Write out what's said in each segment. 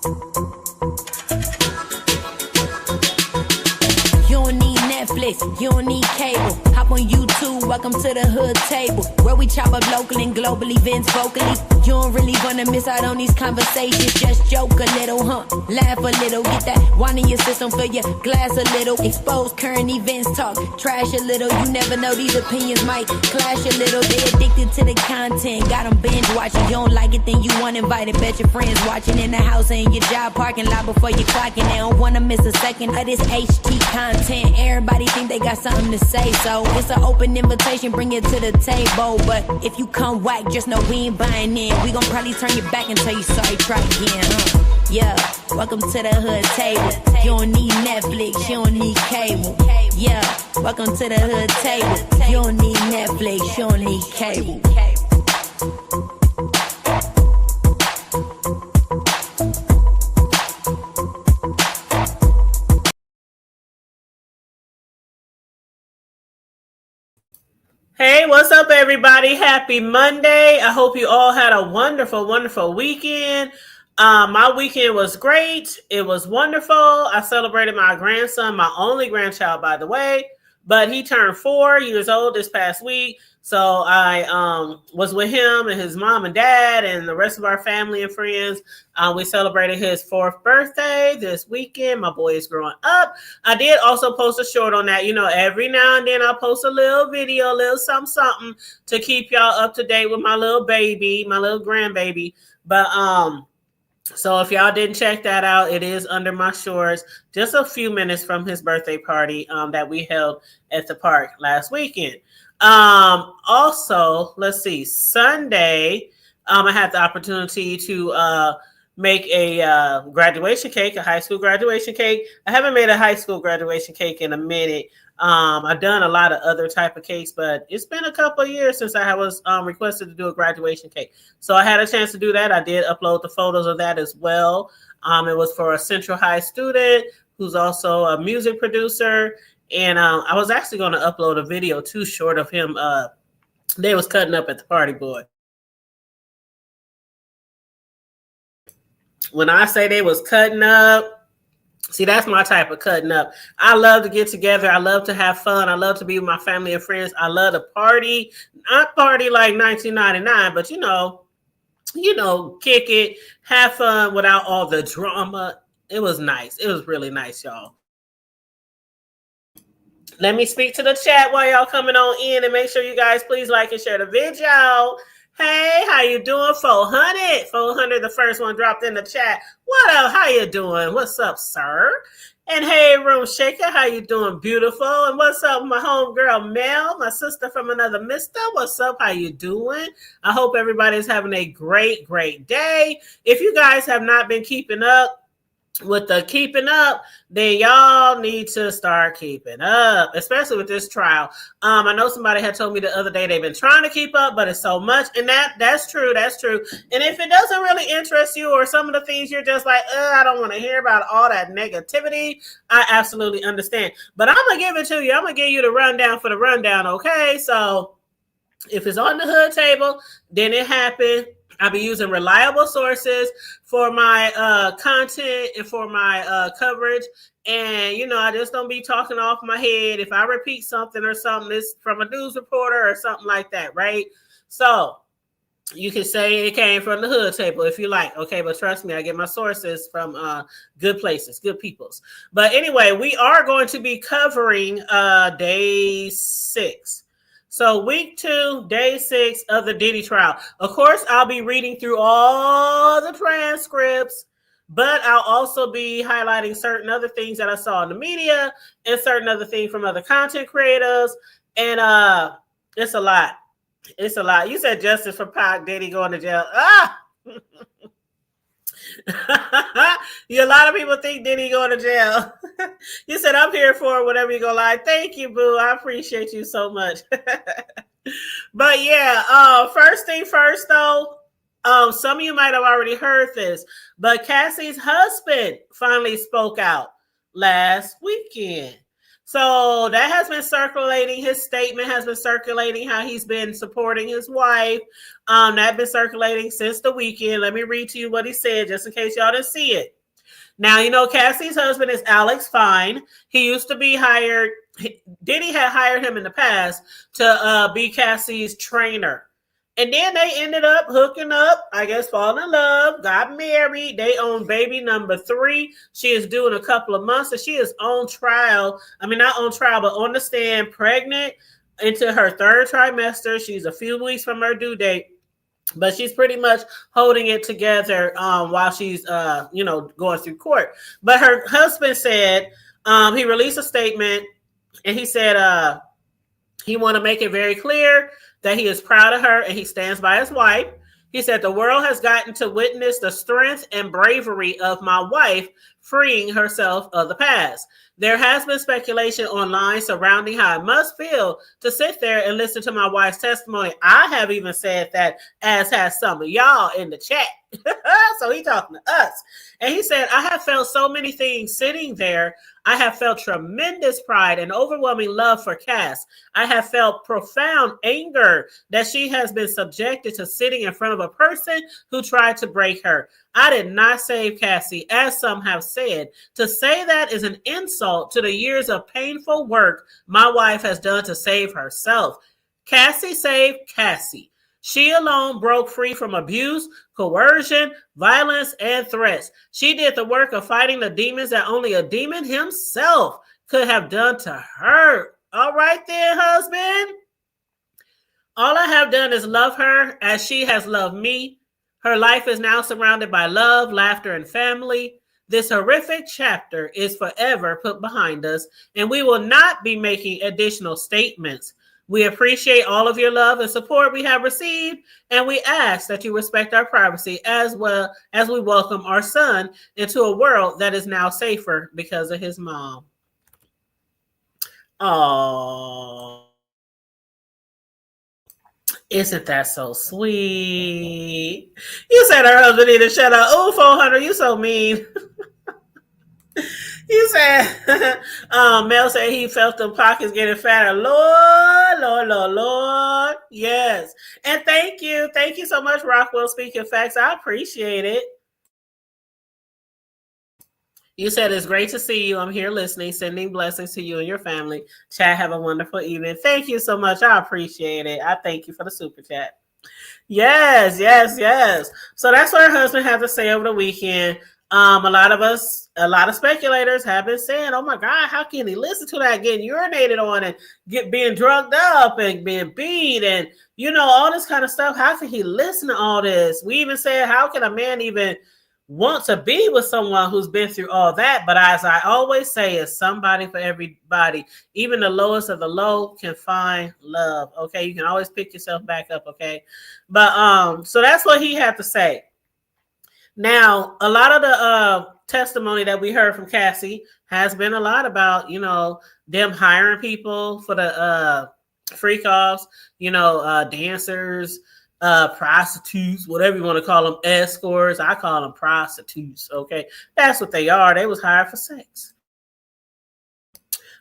You don't need Netflix, you don't need cable. Hop on YouTube, welcome to the hood table, where we chop up local and global events vocally. You don't really wanna miss out on these conversations. Just joke a little, laugh a little, get that wine in your system, fill your glass a little. Expose current events, talk trash a little. You never know, these opinions might clash a little. They addicted to the content, got them binge watching. You don't like it, then you want invited. Bet your friends watching in the house and your job parking lot before you clocking. They don't wanna miss a second of this HT content. Everybody think they got something to say, so it's an open invitation, bring it to the table. But if you come whack, just know we ain't buying in. We gon' probably turn your back and tell you sorry, try again. Yeah, welcome to the hood table. You don't need Netflix, you don't need cable. Yeah, welcome to the hood table. You don't need Netflix, you don't need cable. Hey, what's up, everybody? Happy Monday. I hope you all had a wonderful, wonderful weekend. My weekend was great. It was wonderful. I celebrated my grandson, my only grandchild, by the way, but he turned 4 years old this past week. So I was with him and his mom and dad and the rest of our family and friends. We celebrated his 4th birthday this weekend. My boy is growing up. I did also post a short on that. You know, every now and then I'll post a little video, a little something to keep y'all up to date with my little baby, my little grandbaby. But so if y'all didn't check that out, it is under my shorts, just a few minutes from his birthday party that we held at the park last weekend. Also, let's see, Sunday, I had the opportunity to make a graduation cake, a high school graduation cake. I haven't made a high school graduation cake in a minute. I've done a lot of other type of cakes, but it's been a couple of years since I was requested to do a graduation cake. So I had a chance to do that. I did upload the photos of that as well. It was for a Central High student who's also a music producer. And I was actually going to upload a video too short of him. They was cutting up at the party, boy. When I say they was cutting up, see, that's my type of cutting up. I love to get together. I love to have fun. I love to be with my family and friends. I love to party. Not party like 1999, but you know, kick it, have fun without all the drama. It was nice. It was really nice, y'all. Let me speak to the chat while y'all coming on in, and make sure you guys please like and share the video. Hey, how you doing? 400, the first one dropped in the chat. What up? How you doing? What's up, sir? And hey, Room Shaker, how you doing? Beautiful. And what's up, my homegirl Mel, my sister from another mister? What's up? How you doing? I hope everybody's having a great, great day. If you guys have not been keeping up with the keeping up, then y'all need to start keeping up, especially with this trial. I know somebody had told me the other day they've been trying to keep up, but it's so much, and that's true. And if it doesn't really interest you, or some of the things you're just like, I don't want to hear about all that negativity, I absolutely understand. But I'm gonna give it to you. I'm gonna give you the rundown for the rundown, okay? So if it's on the hood table, then it happened. I'll be using reliable sources for my content and for my coverage. And, you know, I just don't be talking off my head. If I repeat something or something, it's from a news reporter or something like that, right? So you can say it came from the hood table if you like. Okay, but trust me, I get my sources from good places, good peoples. But anyway, we are going to be covering day 6. So week 2, day 6 of the Diddy trial. Of course, I'll be reading through all the transcripts, but I'll also be highlighting certain other things that I saw in the media and certain other things from other content creators. And it's a lot. It's a lot. You said justice for Pac, Diddy going to jail. A lot of people think Diddy going to jail. You said I'm here for whatever you go like. Thank you, boo. I appreciate you so much. But yeah, first thing first though, some of you might have already heard this, but Cassie's husband finally spoke out last weekend. So that has been circulating. His statement has been circulating how he's been supporting his wife. That's been circulating since the weekend. Let me read to you what he said, just in case y'all didn't see it. Now, you know, Cassie's husband is Alex Fine. He used to be hired. Diddy had hired him in the past to be Cassie's trainer. And then they ended up hooking up, I guess, falling in love, got married. They own baby number 3. She is due in a couple of months. And she is on trial. I mean, not on trial, but on the stand, pregnant into her 3rd trimester. She's a few weeks from her due date. But she's pretty much holding it together while she's, going through court. But her husband said he released a statement, and he said he want to make it very clear that he is proud of her and he stands by his wife. He said the world has gotten to witness the strength and bravery of my wife freeing herself of the past. There has been speculation online surrounding how it must feel to sit there and listen to my wife's testimony. I have even said that, as has some of y'all in the chat. So he talking to us. And he said, I have felt so many things sitting there. I have felt tremendous pride and overwhelming love for Cass. I have felt profound anger that she has been subjected to sitting in front of a person who tried to break her. I did not save Cassie, as some have said. To say that is an insult to the years of painful work my wife has done to save herself. Cassie saved Cassie. She alone broke free from abuse, coercion, violence, and threats. She did the work of fighting the demons that only a demon himself could have done to her. All right then, husband. All I have done is love her as she has loved me. Her life is now surrounded by love, laughter, and family. This horrific chapter is forever put behind us, and we will not be making additional statements. We appreciate all of your love and support we have received, and we ask that you respect our privacy as well as we welcome our son into a world that is now safer because of his mom. Oh, isn't that so sweet? You said her husband need to shut up. Oh, 400, you so mean. You said, Mel said he felt the pockets getting fatter. Lord, Lord, Lord, Lord. Yes. And thank you. Thank you so much, Rockwell Speaking Facts. I appreciate it. You said it's great to see you. I'm here listening, sending blessings to you and your family. Chat, have a wonderful evening. Thank you so much. I appreciate it. I thank you for the super chat. Yes, yes, yes. So that's what her husband had to say over the weekend. A lot of speculators have been saying, oh my God, how can he listen to that, getting urinated on and being drugged up and being beat and, all this kind of stuff. How can he listen to all this? We even said, how can a man even want to be with someone who's been through all that? But as I always say, it's somebody for everybody. Even the lowest of the low can find love. Okay. You can always pick yourself back up. Okay. But, so that's what he had to say. Now, a lot of the testimony that we heard from Cassie has been a lot about, them hiring people for the freak offs, dancers, prostitutes, whatever you want to call them, escorts. I call them prostitutes. Okay. That's what they are. They was hired for sex.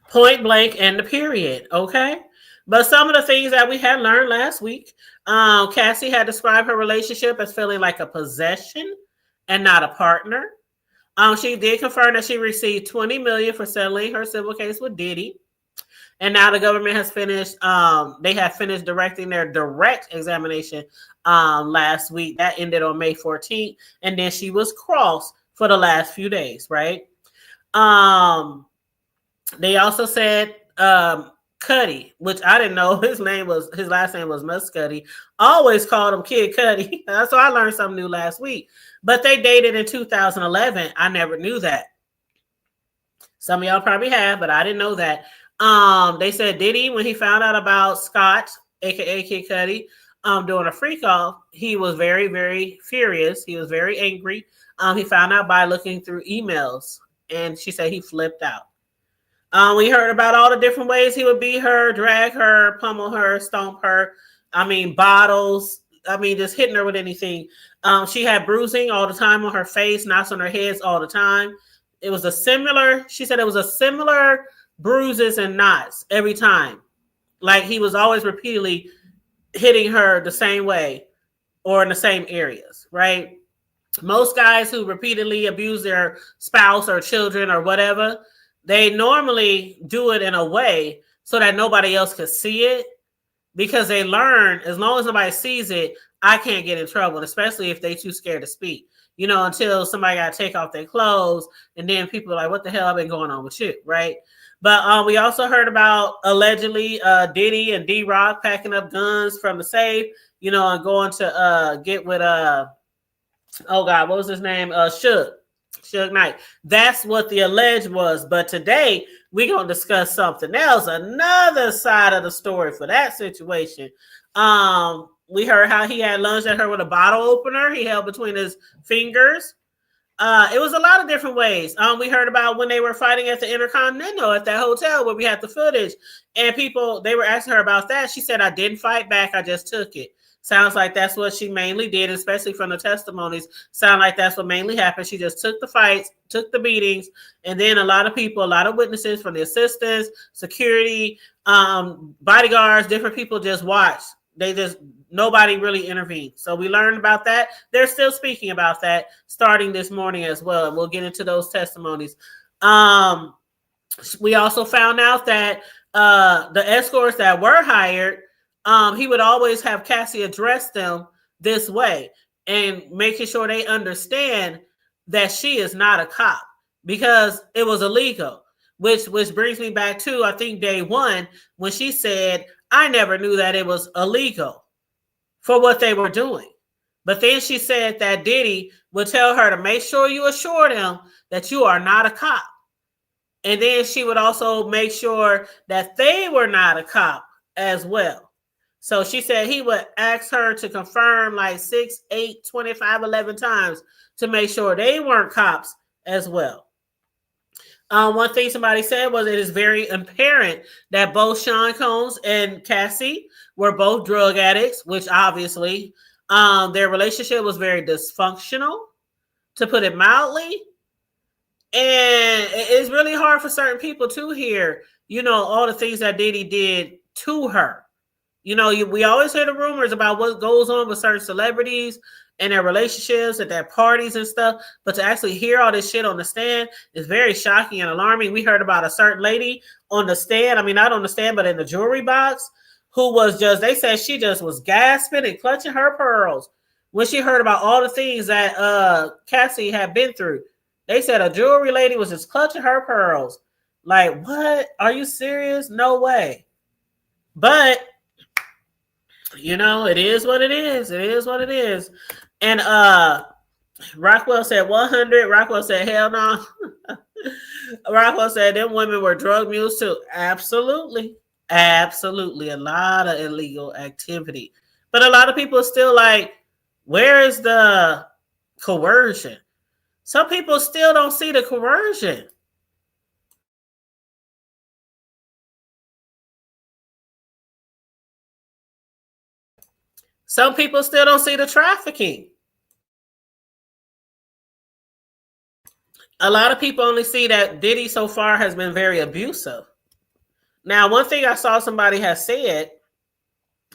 Point blank and the period. Okay. But some of the things that we had learned last week, Cassie had described her relationship as feeling like a possession and not a partner. She did confirm that she received $20 million for settling her civil case with Diddy. And now the government has finished, they have finished directing their direct examination last week. That ended on May 14th. And then she was crossed for the last few days, right? They also said Cuddy, which I didn't know his last name was Muscuddy. I always called him Kid Cuddy. So I learned something new last week. But they dated in 2011. I never knew that. Some of y'all probably have, but I didn't know that. They said Diddy, when he found out about Scott, aka Kid Cuddy, doing a freak off, he was very, very furious. He was very angry. He found out by looking through emails, and she said he flipped out. We heard about all the different ways he would beat her, drag her, pummel her, stomp her. Bottles. Just hitting her with anything. She had bruising all the time on her face, knots on her heads all the time. She said it was a similar bruises and knots every time. Like he was always repeatedly hitting her the same way or in the same areas, right? Most guys who repeatedly abuse their spouse or children or whatever, they normally do it in a way so that nobody else could see it, because they learn as long as nobody sees it, I can't get in trouble, especially if they too scared to speak. You know, until somebody got to take off their clothes, and then people are like, what the hell have been going on with you, right? But we also heard about allegedly Diddy and D-Rock packing up guns from the safe, you know, and going to get with, oh God, what was his name? Suge Knight. That's what the alleged was. But today, we're going to discuss something else, another side of the story for that situation. We heard how he had lunged at her with a bottle opener he held between his fingers. It was a lot of different ways. We heard about when they were fighting at the Intercontinental at that hotel where we had the footage, and people, they were asking her about that. She said, I didn't fight back. I just took it. Sounds like that's what she mainly did, especially from the testimonies. Sound like that's what mainly happened. She just took the fights, took the beatings, and then a lot of people, a lot of witnesses from the assistants, security, bodyguards, different people just watched. Nobody really intervened. So we learned about that. They're still speaking about that starting this morning as well. And we'll get into those testimonies. We also found out that the escorts that were hired, he would always have Cassie address them this way and making sure they understand that she is not a cop, because it was illegal, which brings me back to, I think, day one, when she said, I never knew that it was illegal for what they were doing. But then she said that Diddy would tell her to make sure you assure them that you are not a cop. And then she would also make sure that they were not a cop as well. So she said he would ask her to confirm like 6, 8, 25, 11 times to make sure they weren't cops as well. One thing somebody said was it is very apparent that both Sean Combs and Cassie were both drug addicts, which obviously their relationship was very dysfunctional, to put it mildly. And it's really hard for certain people to hear, you know, all the things that Diddy did to her. You know, we always hear the rumors about what goes on with certain celebrities and their relationships at their parties and stuff. But to actually hear all this shit on the stand is very shocking and alarming. We heard about a certain lady on the stand. I mean, not on the stand, but in the jewelry box, who was just, they said she just was gasping and clutching her pearls when she heard about all the things that Cassie had been through. They said a jewelry lady was just clutching her pearls. Like, what? Are you serious? No way. But you know, it is what it is. It is what it is. And Rockwell said 100. Rockwell said, hell no. Rockwell said them women were drug mules too. Absolutely. Absolutely. A lot of illegal activity. But a lot of people are still like, where is the coercion? Some people still don't see the coercion. Some people still don't see the trafficking. A lot of people only see that Diddy so far has been very abusive. Now, one thing I saw somebody has said,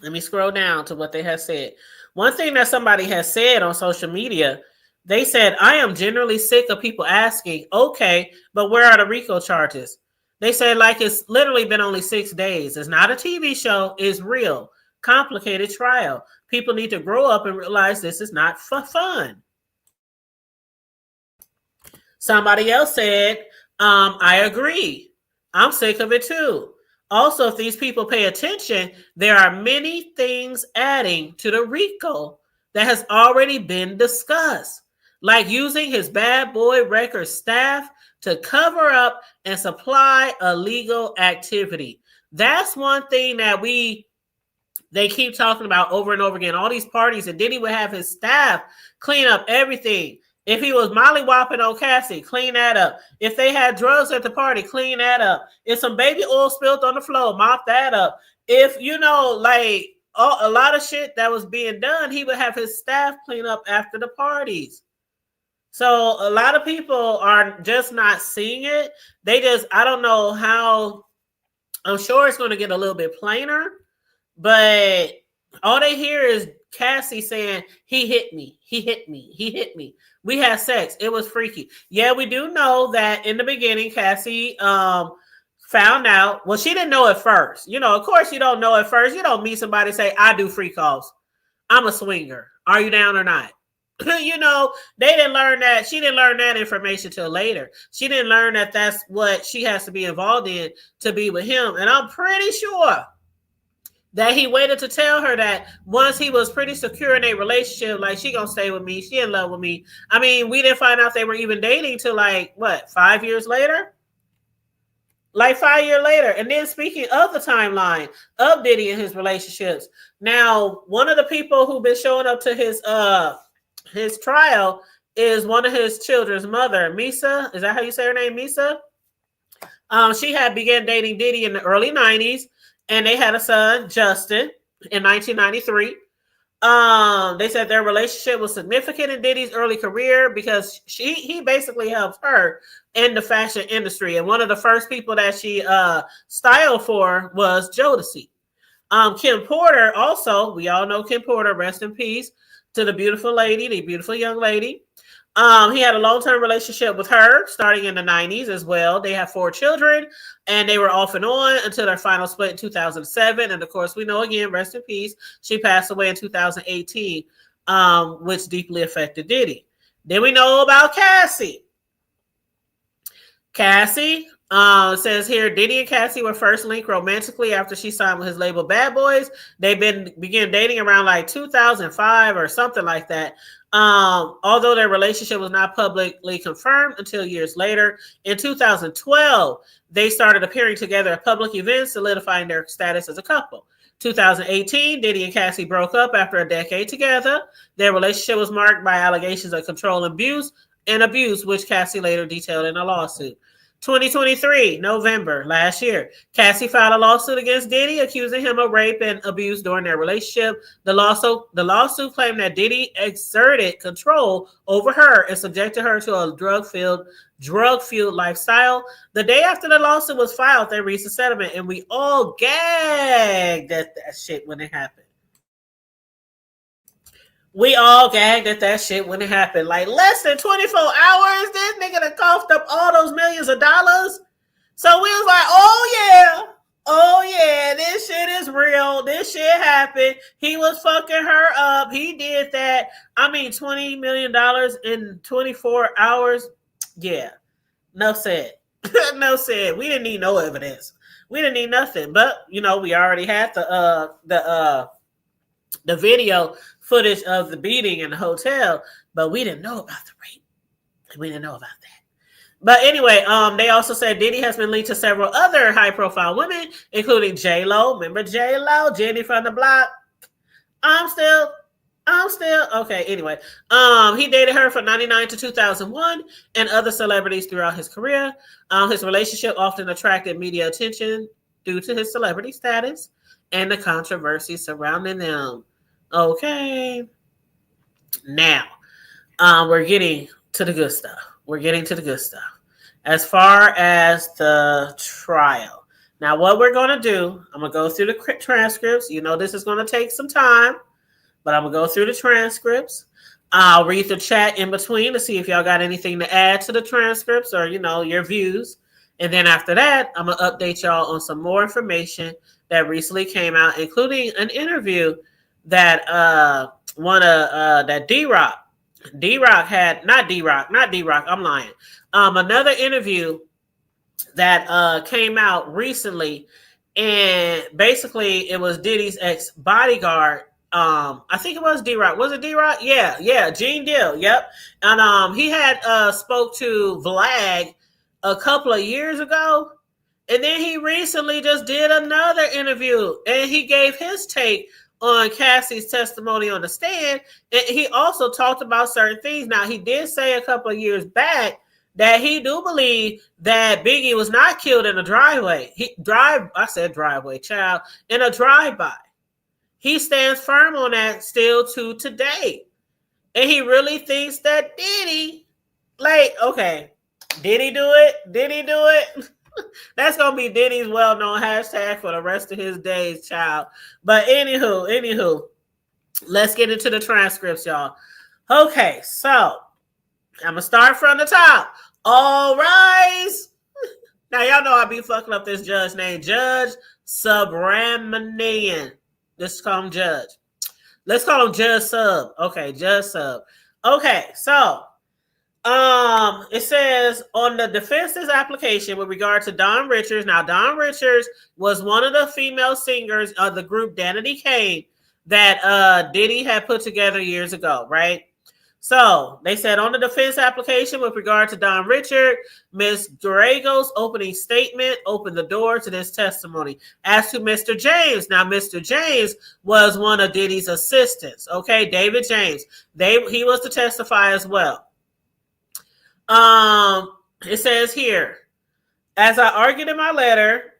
let me scroll down to what they have said. One thing that somebody has said on social media, they said, I am generally sick of people asking, okay, but where are the RICO charges? They said, like, it's literally been only 6 days. It's not a TV show. It's real. Complicated trial. People need to grow up and realize this is not for fun. Somebody else said, I agree. I'm sick of it too. Also, if these people pay attention, there are many things adding to the RICO that has already been discussed, like using his bad boy record staff to cover up and supply illegal activity. That's one thing that they keep talking about over and over again. All these parties, and Diddy would have his staff clean up everything. If he was mollywopping on Cassie, clean that up. If they had drugs at the party, clean that up. If some baby oil spilled on the floor, mop that up. If, you know, like a lot of shit that was being done, he would have his staff clean up after the parties. So a lot of people are just not seeing it. I don't know how, I'm sure it's going to get a little bit plainer, but all they hear is Cassie saying, he hit me, he hit me, he hit me. We had sex. It was freaky. Yeah, we do know that in the beginning, Cassie found out. Well, she didn't know at first. Of course you don't know at first. You don't meet somebody and say, I do free calls. I'm a swinger. Are you down or not? They didn't learn that. She didn't learn that information till later. She didn't learn that that's what she has to be involved in to be with him. And I'm pretty sure that he waited to tell her that once he was pretty secure in a relationship, like, she gonna stay with me, she in love with me. I mean, we didn't find out they were even dating till 5 years later? Like 5 years later. And then, speaking of the timeline of Diddy and his relationships, now one of the people who've been showing up to his trial is one of his children's mother, Misa. Is that how you say her name, Misa? She had began dating Diddy in the early 90s, and they had a son, Justin, in 1993. They said their relationship was significant in Diddy's early career because he basically helped her in the fashion industry. And one of the first people that she styled for was Jodeci. Kim Porter also, we all know Kim Porter, rest in peace to the beautiful young lady. He had a long-term relationship with her starting in the 90s as well. They have 4 children, and they were off and on until their final split in 2007. And of course, we know, again, rest in peace, she passed away in 2018, which deeply affected Diddy. Then we know about Cassie. Cassie says here, Diddy and Cassie were first linked romantically after she signed with his label Bad Boys. They began dating around 2005 or something like that. Although their relationship was not publicly confirmed until years later. In 2012, they started appearing together at public events, solidifying their status as a couple. 2018, Diddy and Cassie broke up after a decade together. Their relationship was marked by allegations of control and abuse, which Cassie later detailed in a lawsuit. 2023, November, last year, Cassie filed a lawsuit against Diddy, accusing him of rape and abuse during their relationship. The lawsuit claimed that Diddy exerted control over her and subjected her to a drug-fueled lifestyle. The day after the lawsuit was filed, they reached a settlement, and we all gagged at that shit when it happened. We all gagged at that shit when it happened. Less than 24 hours, this nigga done coughed up all those millions of dollars. So we was like, oh yeah, this shit is real. This shit happened. He was fucking her up. He did that. I mean, $20 million in 24 hours. Yeah. No said. No said. We didn't need no evidence. We didn't need nothing. But, we already had the video footage of the beating in the hotel, but we didn't know about the rape. We didn't know about that. But anyway, they also said Diddy has been linked to several other high-profile women, including J-Lo. Remember J-Lo? Jenny from the block. I'm still okay. Anyway, he dated her from 1999 to 2001 and other celebrities throughout his career. His relationship often attracted media attention due to his celebrity status and the controversy surrounding them. Okay. Now, we're getting to the good stuff. As far as the trial. Now, what we're going to do, I'm going to go through the transcripts. This is going to take some time, but I'm going to go through the transcripts. I'll read the chat in between to see if y'all got anything to add to the transcripts or, your views. And then after that, I'm going to update y'all on some more information that recently came out, including an interview that that D-Rock had, not D-Rock, I'm lying. Another interview that came out recently, and basically it was Diddy's ex-bodyguard. I think it was D-Rock. Was it D-Rock? Yeah, Gene Deal. Yep. And he had spoke to Vlad a couple of years ago, and then he recently just did another interview, and he gave his take on Cassie's testimony on the stand. And he also talked about certain things. Now, he did say a couple of years back that he do believe that Biggie was not killed in a driveway. In a drive-by. He stands firm on that still to today. And he really thinks that Diddy Like, okay, did he do it? Did he do it? That's gonna be Diddy's well-known hashtag for the rest of his days, child. But anywho, let's get into the transcripts, y'all. Okay, so I'm gonna start from the top. All rise. Now y'all know I be fucking up this judge name, Judge Subramanian. Let's call him Judge. Let's call him Judge Sub. Okay, Judge Sub. Okay, so it says on the defense's application with regard to Don Richards. Now, Don Richards was one of the female singers of the group Danity Kane that Diddy had put together years ago, right? So they said on the defense application with regard to Don Richard, Ms. Drago's opening statement opened the door to this testimony. As to Mr. James, now Mr. James was one of Diddy's assistants, okay? David James. He was to testify as well. It says here, as I argued in my letter,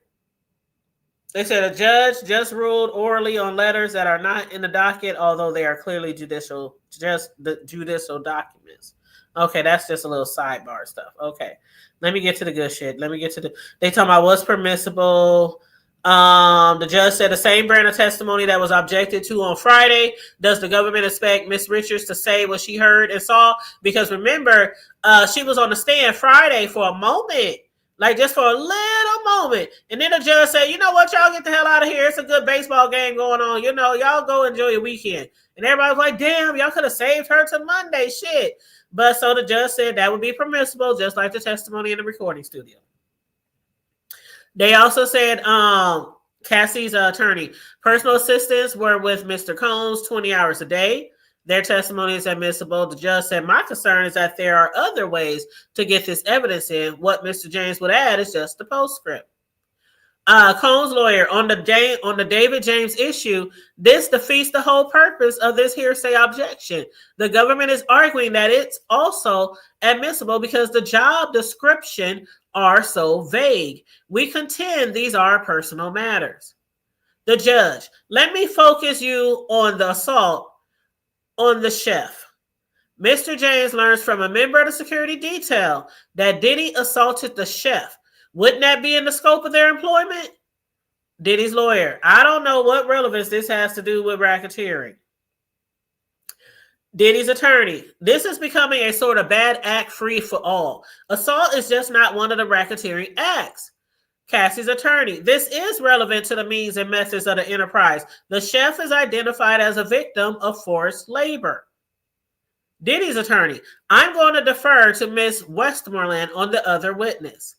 they said a judge just ruled orally on letters that are not in the docket, although they are clearly judicial documents. Okay, that's just a little sidebar stuff. Okay, let me get to the good shit. They talking about what's permissible. The judge said the same brand of testimony that was objected to on Friday. Does the government expect Miss Richards to say what she heard and saw? Because remember, she was on the stand Friday for a moment. Like just for a little moment. And then the judge said, you know what, y'all get the hell out of here. It's a good baseball game going on. You know, y'all go enjoy your weekend. And everybody was like, damn, y'all could have saved her to Monday. Shit. But so the judge said that would be permissible, just like the testimony in the recording studio. They also said Cassie's attorney, personal assistants were with Mr. Combs 20 hours a day. Their testimony is admissible. The judge said, my concern is that there are other ways to get this evidence in. What Mr. James would add is just the postscript. Combs' lawyer, on the David James issue, this defeats the whole purpose of this hearsay objection. The government is arguing that it's also admissible because the job description are so vague. We contend these are personal matters. The judge, let me focus you on the assault on the chef. Mr. James learns from a member of the security detail that Diddy assaulted the chef. Wouldn't that be in the scope of their employment? Diddy's lawyer, I don't know what relevance this has to do with racketeering. Diddy's attorney, this is becoming a sort of bad act free for all. Assault is just not one of the racketeering acts. Cassie's attorney, this is relevant to the means and methods of the enterprise. The chef is identified as a victim of forced labor. Diddy's attorney, I'm going to defer to Ms. Westmoreland on the other witness.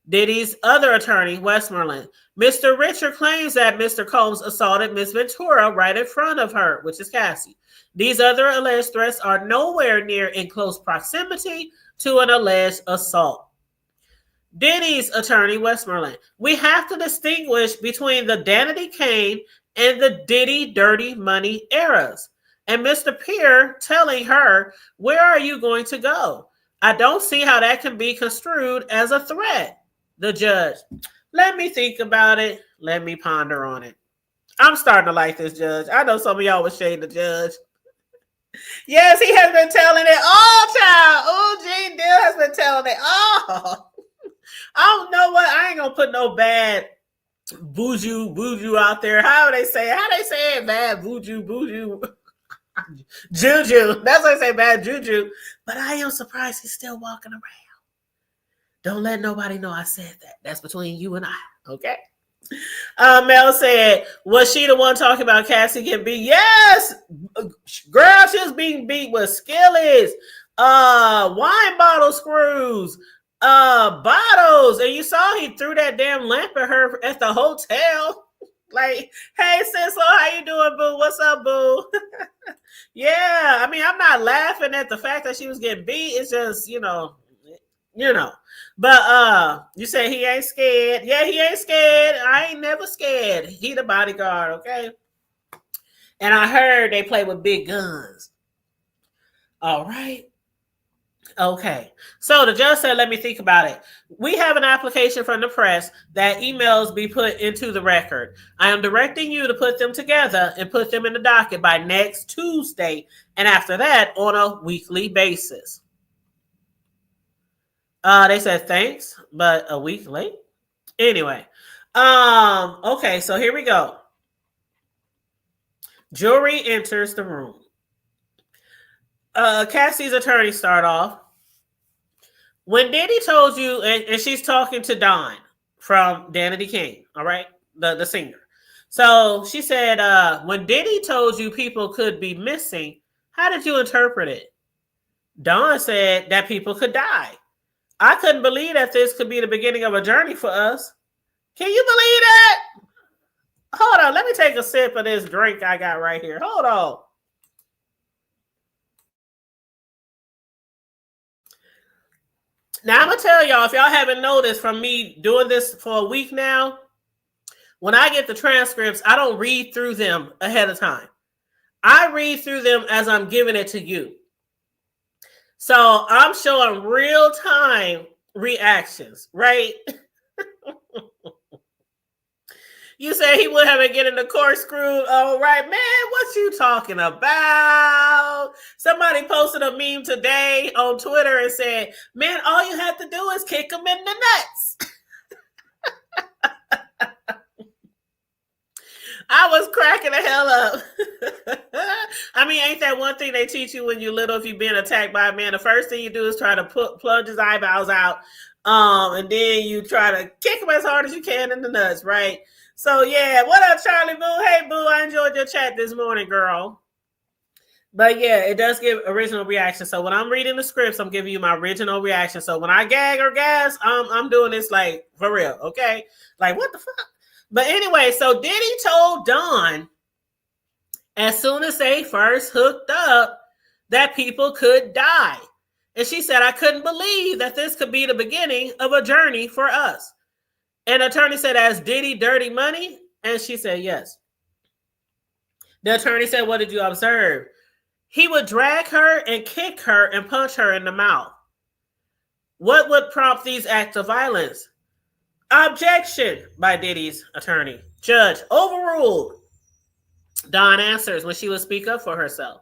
Diddy's other attorney, Westmoreland, Mr. Richard claims that Mr. Combs assaulted Ms. Ventura right in front of her, which is Cassie. These other alleged threats are nowhere near in close proximity to an alleged assault. Diddy's attorney, Westmoreland, we have to distinguish between the Danity Kane and the Diddy dirty money eras. And Mr. Peer telling her, where are you going to go? I don't see how that can be construed as a threat. The judge, let me think about it. Let me ponder on it. I'm starting to like this judge. I know some of y'all was shading the judge. Yes, he has been telling it all, child. Oh, Gene Dill has been telling it all. I don't know what. I ain't gonna put no bad buju out there. How they say it? How they say it? Bad buju. Juju. That's what I say, bad juju. But I am surprised he's still walking around. Don't let nobody know I said that. That's between you and I. Okay. Mel said, was she the one talking about Cassie getting beat? Yes, girl, she was being beat with skillets, wine bottle screws, bottles, and you saw he threw that damn lamp at her at the hotel. Like, hey, sis, how you doing, boo? What's up, boo? Yeah, I mean, I'm not laughing at the fact that she was getting beat. It's just, you know. But you say he ain't scared. Yeah, he ain't scared. I ain't never scared. He the bodyguard, okay? And I heard they play with big guns. All right. Okay. So the judge said, let me think about it. We have an application from the press that emails be put into the record. I am directing you to put them together and put them in the docket by next Tuesday. And after that, on a weekly basis. They said thanks, but a week late. Anyway, okay, so here we go. Jury enters the room. Cassie's attorney start off. When Diddy told you, and she's talking to Don from Danity Kane, all right, the singer. So she said, when Diddy told you people could be missing, how did you interpret it? Don said that people could die. I couldn't believe that this could be the beginning of a journey for us. Can you believe that? Hold on, let me take a sip of this drink I got right here. Hold on. Now, I'm going to tell y'all, if y'all haven't noticed from me doing this for a week now, when I get the transcripts, I don't read through them ahead of time. I read through them as I'm giving it to you. So I'm showing real-time reactions, right? You say he would have been getting the corkscrew. All right, man, what you talking about? Somebody posted a meme today on Twitter and said, man, all you have to do is kick him in the nuts. I was cracking the hell up. I mean, ain't that one thing they teach you when you're little, if you're being attacked by a man, the first thing you do is try to plunge his eyeballs out, and then you try to kick him as hard as you can in the nuts, right? So, yeah, what up, Charlie Boo? Hey, Boo, I enjoyed your chat this morning, girl. But, yeah, it does give original reaction. So, when I'm reading the scripts, I'm giving you my original reaction. So, when I gag or gas, I'm doing this, like, for real, okay? Like, what the fuck? But anyway, so Diddy told Dawn, as soon as they first hooked up, that people could die. And she said, I couldn't believe that this could be the beginning of a journey for us. And the attorney said, as Diddy dirty money? And she said, yes. The attorney said, what did you observe? He would drag her and kick her and punch her in the mouth. What would prompt these acts of violence? Objection by Diddy's attorney. Judge, overruled. Dawn answers when she would speak up for herself.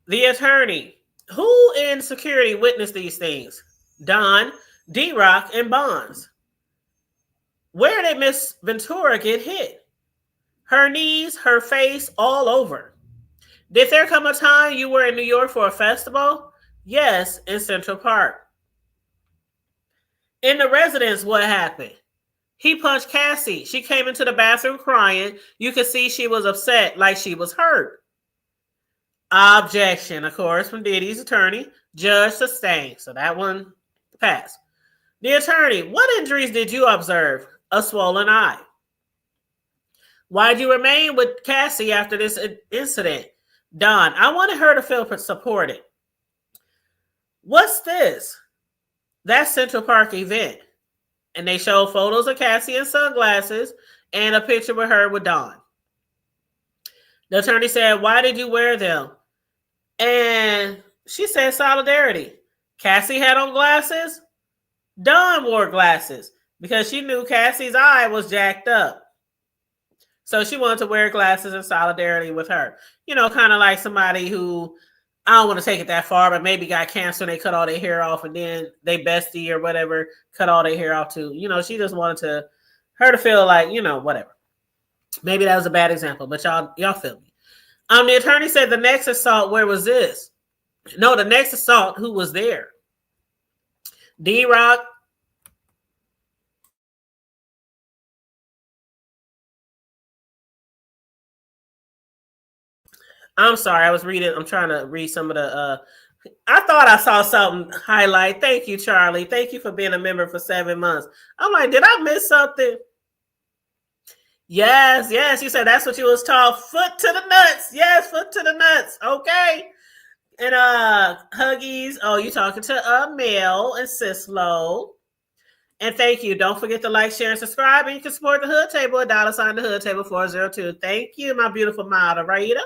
The attorney, who in security witnessed these things? Dawn, D-Rock, and Bonds. Where did Miss Ventura get hit? Her knees, her face, all over. Did there come a time you were in New York for a festival? Yes, in Central Park. In the residence, what happened? He punched Cassie. She came into the bathroom crying. You could see she was upset, like she was hurt. Objection, of course, from Diddy's attorney. Judge sustained. So that one passed. The attorney, what injuries did you observe? A swollen eye. Why did you remain with Cassie after this incident? Don, I wanted her to feel supported. What's this? That's Central Park event. And they show photos of Cassie in sunglasses and a picture with her with Dawn. The attorney said, why did you wear them? And she said solidarity. Cassie had on glasses. Dawn wore glasses because she knew Cassie's eye was jacked up. So she wanted to wear glasses in solidarity with her. You know, kind of like somebody who, I don't want to take it that far, but maybe got cancer and they cut all their hair off and then they bestie or whatever cut all their hair off too. You know, she just wanted her to feel like, you know, whatever. Maybe that was a bad example, but y'all feel me. The attorney said the next assault, where was this? No, the next assault, who was there? D-Rock. I'm sorry, I was reading. I'm trying to read some of the. I thought I saw something highlight. Thank you, Charlie. Thank you for being a member for 7 months. I'm like, did I miss something? Yes. You said that's what you was taught. Foot to the nuts. Yes, foot to the nuts. Okay. And Huggies. Oh, you talking to Mel and Sislo. And thank you. Don't forget to like, share, and subscribe. And you can support the Hood Table at $sign the Hood Table 402. Thank you, my beautiful moderator.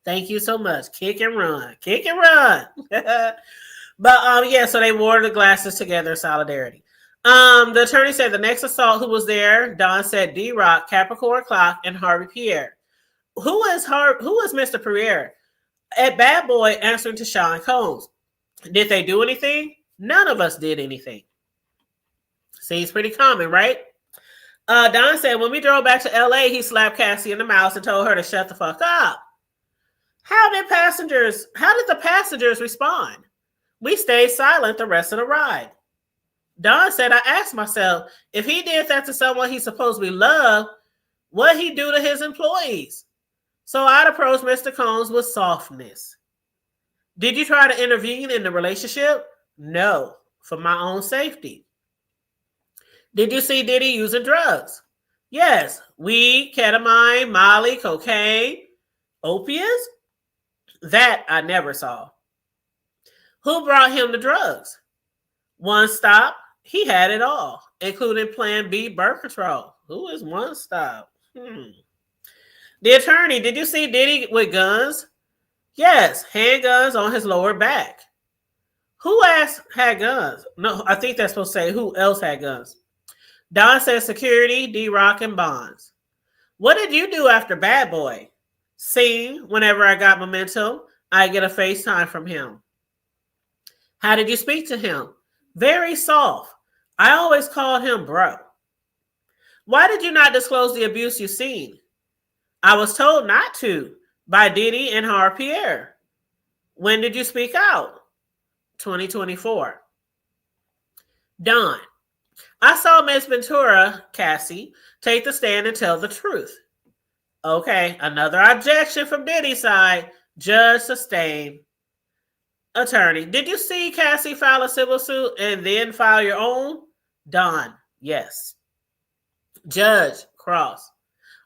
Thank you so much. Kick and run. Kick and run. But yeah, so they wore the glasses together in solidarity. The attorney said the next assault, who was there? Don said D-Rock, Capricorn Clock, and Harvey Pierre. Who is Mr. Pierre? At Bad Boy answering to Sean Combs. Did they do anything? None of us did anything. Seems pretty common, right? Don said, when we drove back to LA, he slapped Cassie in the mouth and told her to shut the fuck up. How did the passengers respond? We stayed silent the rest of the ride. Don said, I asked myself, if he did that to someone he supposedly loved, what'd he do to his employees? So I'd approach Mr. Combs with softness. Did you try to intervene in the relationship? No, for my own safety. Did you see Diddy using drugs? Yes, weed, ketamine, Molly, cocaine, opiates? That I never saw. Who brought him the drugs? One Stop, he had it all, including Plan B birth control. Who is One Stop? The attorney, did you see Diddy with guns? Yes, handguns on his lower back. Who else had guns? No, I think that's supposed to say who else had guns. Don says security, D-Rock, and Bonds. What did you do after Bad Boy? Sing whenever I got momentum. I get a FaceTime from him. How did you speak to him? Very soft. I always called him bro. Why did you not disclose the abuse you seen? I was told not to by Diddy and Har Pierre. When did you speak out? 2024. Don. I saw Ms. Ventura, Cassie, take the stand and tell the truth. Okay, another objection from Diddy's side. Judge sustained. Attorney, did you see Cassie file a civil suit and then file your own? Don, yes. Judge, cross.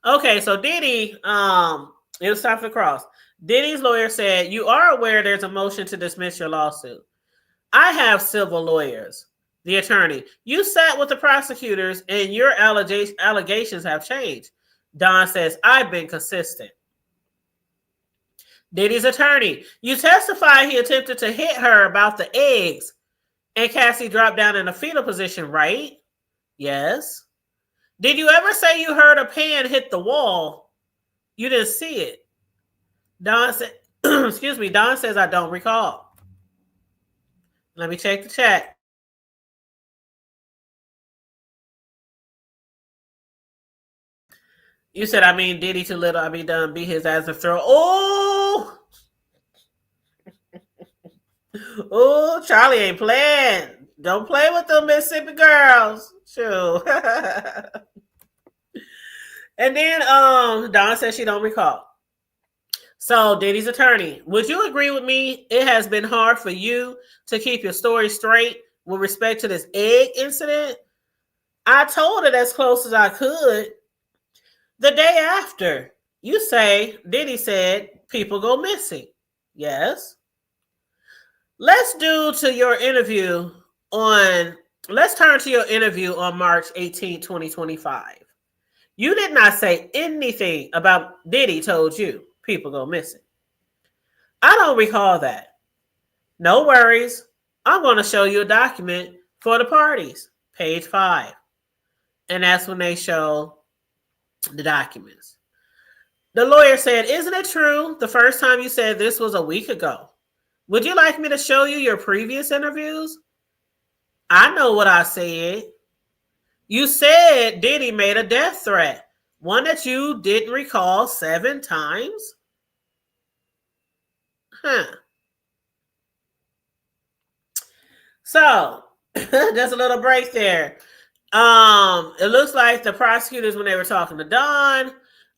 Okay, so Diddy, it was time for cross. Diddy's lawyer said, you are aware there's a motion to dismiss your lawsuit. I have civil lawyers. The attorney, you sat with the prosecutors and your allegations have changed. Don says, I've been consistent. Diddy's attorney, you testified he attempted to hit her about the eggs and Cassie dropped down in a fetal position, right? Yes. Did you ever say you heard a pan hit the wall? You didn't see it. Don said, excuse me, Don says, I don't recall. Let me check the chat. You said, I mean, Diddy too little, I be done, beat his ass and throw. Oh! Oh, Charlie ain't playing. Don't play with them Mississippi girls. Sure. And then Dawn says she don't recall. So Diddy's attorney, would you agree with me? It has been hard for you to keep your story straight with respect to this egg incident. I told it as close as I could. The day after, you say, Diddy said, people go missing. Yes. Let's turn to your interview on March 18, 2025. You did not say anything about Diddy told you people go missing. I don't recall that. No worries. I'm going to show you a document for the parties, page 5. And that's when they show the documents. The lawyer said, isn't it true the first time you said this was a week ago? Would you like me to show you your previous interviews? I know what I said. You said Diddy made a death threat, one that you didn't recall 7 times? So, just a little break there. It looks like the prosecutors, when they were talking to Dawn,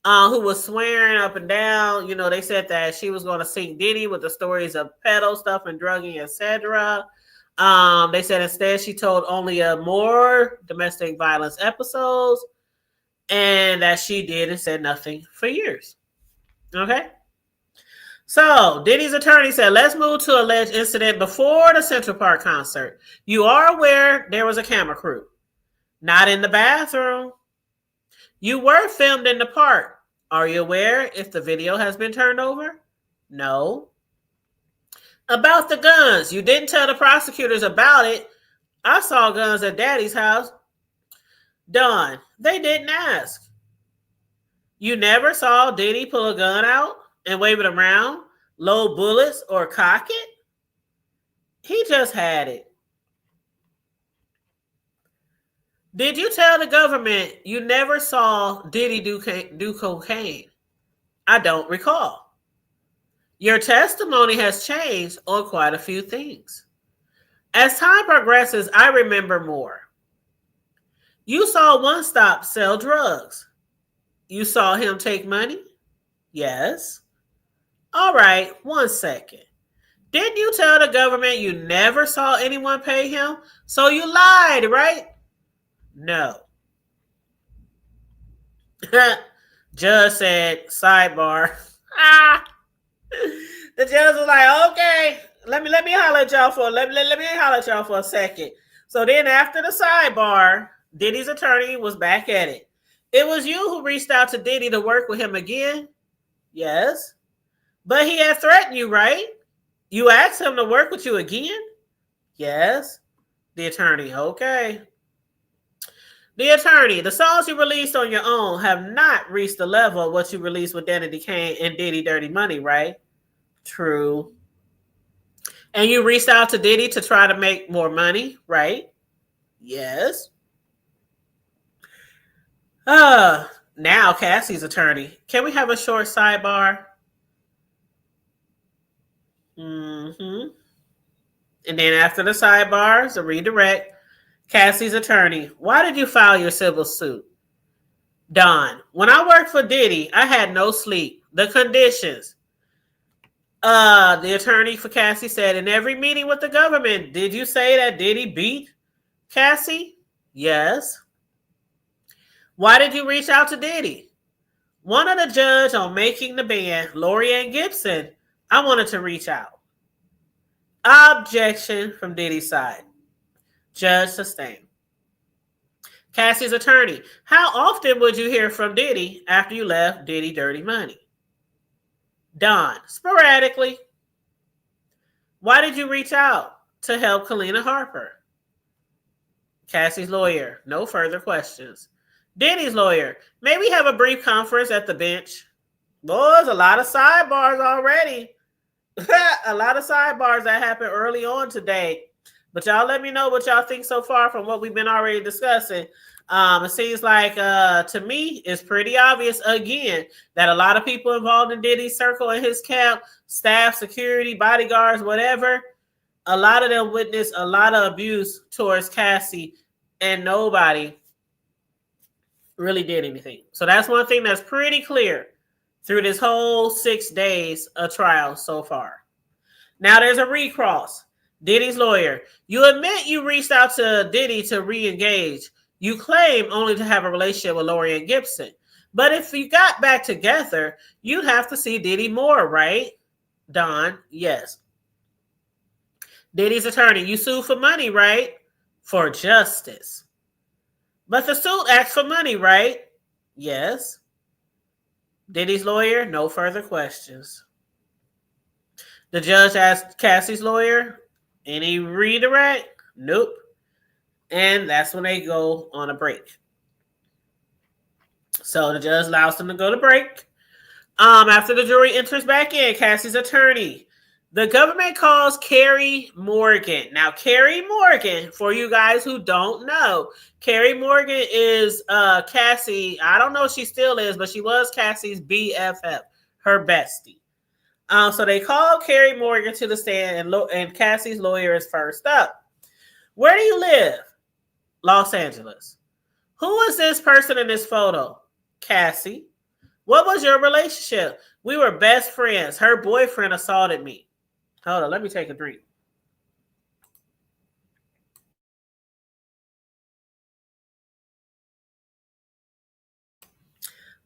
who was swearing up and down, they said that she was going to sink Diddy with the stories of pedo stuff and drugging, etc. They said instead she told only more domestic violence episodes and that she did and said nothing for years. Okay? So Diddy's attorney said, let's move to alleged incident before the Central Park concert. You are aware there was a camera crew. Not in the bathroom. You were filmed in the park. Are you aware if the video has been turned over? No. About the guns, you didn't tell the prosecutors about it. I saw guns at Daddy's house. Done. They didn't ask. You never saw Diddy pull a gun out and wave it around, load bullets, or cock it? He just had it. Did you tell the government you never saw Diddy do cocaine? I don't recall. Your testimony has changed on quite a few things. As time progresses, I remember more. You saw One Stop sell drugs. You saw him take money? Yes. All right, 1 second. Didn't you tell the government you never saw anyone pay him? So you lied, right? No. Judge said, sidebar. The judge was like, okay, let me holler at y'all for let me holler at y'all for a second. So then after the sidebar, Diddy's attorney was back at it. It was you who reached out to Diddy to work with him again? Yes. But he had threatened you, right? You asked him to work with you again? Yes. The attorney, okay. The attorney, the songs you released on your own have not reached the level of what you released with Danity, Kane, and Diddy Dirty Money, right? True. And you reached out to Diddy to try to make more money, right? Yes. Now Cassie's attorney. Can we have a short sidebar? And then after the sidebars, a redirect. Cassie's attorney. Why did you file your civil suit? Don. When I worked for Diddy, I had no sleep. The conditions. The attorney for Cassie said, in every meeting with the government, did you say that Diddy beat Cassie? Yes. Why did you reach out to Diddy? One of the judge on Making the Band, Lorianne Gibson, I wanted to reach out. Objection from Diddy's side. Judge sustained. Cassie's attorney. How often would you hear from Diddy after you left Diddy Dirty Money? Don. Sporadically. Why did you reach out to help Kalina Harper? Cassie's lawyer. No further questions. Diddy's lawyer. May we have a brief conference at the bench? Boys, a lot of sidebars already. A lot of sidebars that happened early on today. But y'all let me know what y'all think so far from what we've been already discussing. It seems like, to me, it's pretty obvious, again, that a lot of people involved in Diddy's circle and his camp, staff, security, bodyguards, whatever, a lot of them witnessed a lot of abuse towards Cassie, and nobody really did anything. So that's one thing that's pretty clear through this whole 6 days of trial so far. Now there's a recross. Diddy's lawyer. You admit you reached out to Diddy to re-engage. You claim only to have a relationship with Lorianne Gibson. But if you got back together, you'd have to see Diddy more, right? Don, yes. Diddy's attorney. You sued for money, right? For justice. But the suit asked for money, right? Yes. Diddy's lawyer. No further questions. The judge asked Cassie's lawyer, any redirect? Nope. And that's when they go on a break. So the judge allows them to go to break. After the jury enters back in, Cassie's attorney. The government calls Kerry Morgan. Now, Kerry Morgan, for you guys who don't know, Kerry Morgan is Cassie. I don't know if she still is, but she was Cassie's BFF, her bestie. So they call Kerry Morgan to the stand, and Cassie's lawyer is first up. Where do you live? Los Angeles. Who is this person in this photo? Cassie. What was your relationship? We were best friends. Her boyfriend assaulted me. Hold on, let me take a drink.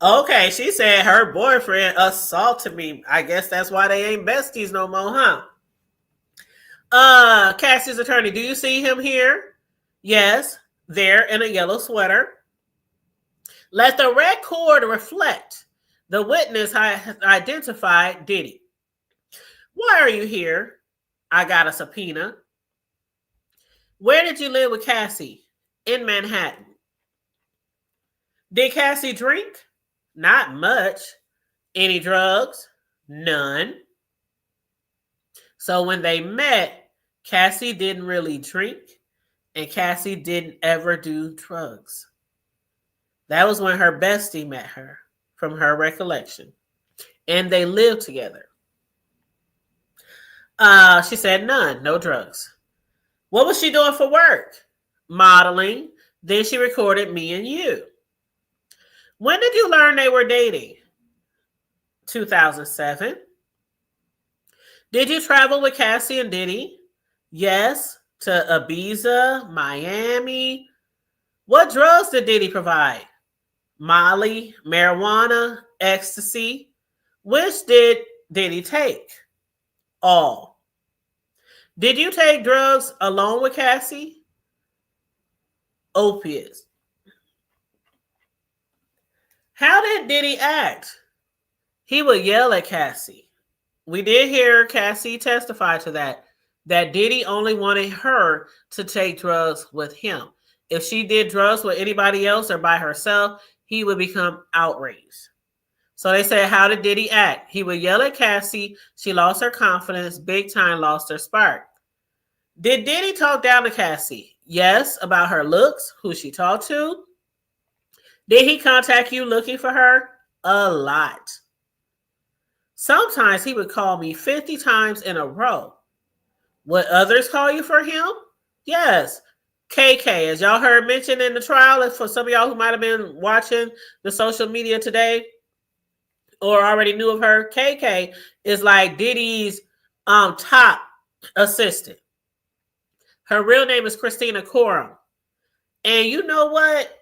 Okay, she said her boyfriend assaulted me. I guess that's why they ain't besties no more, huh? Cassie's attorney, do you see him here? Yes, there in a yellow sweater. Let the record reflect. The witness identified Diddy. Why are you here? I got a subpoena. Where did you live with Cassie? In Manhattan. Did Cassie drink? Not much. Any drugs? None. So when they met, Cassie didn't really drink, and Cassie didn't ever do drugs. That was when her bestie met her, from her recollection. And they lived together. She said none, no drugs. What was she doing for work? Modeling. Then she recorded Me and You. When did you learn they were dating? 2007. Did you travel with Cassie and Diddy? Yes. To Ibiza, Miami. What drugs did Diddy provide? Molly, marijuana, ecstasy. Which did Diddy take? All. Did you take drugs alone with Cassie? Opiates. How did Diddy act? He would yell at Cassie. We did hear Cassie testify to that Diddy only wanted her to take drugs with him. If she did drugs with anybody else or by herself, he would become outraged. So they said, how did Diddy act? He would yell at Cassie. She lost her confidence, big time lost her spark. Did Diddy talk down to Cassie? Yes, about her looks, who she talked to. Did he contact you looking for her? A lot. Sometimes he would call me 50 times in a row. Would others call you for him? Yes. KK, as y'all heard mentioned in the trial, for some of y'all who might have been watching the social media today or already knew of her, KK is like Diddy's top assistant. Her real name is Christina Coram. And you know what?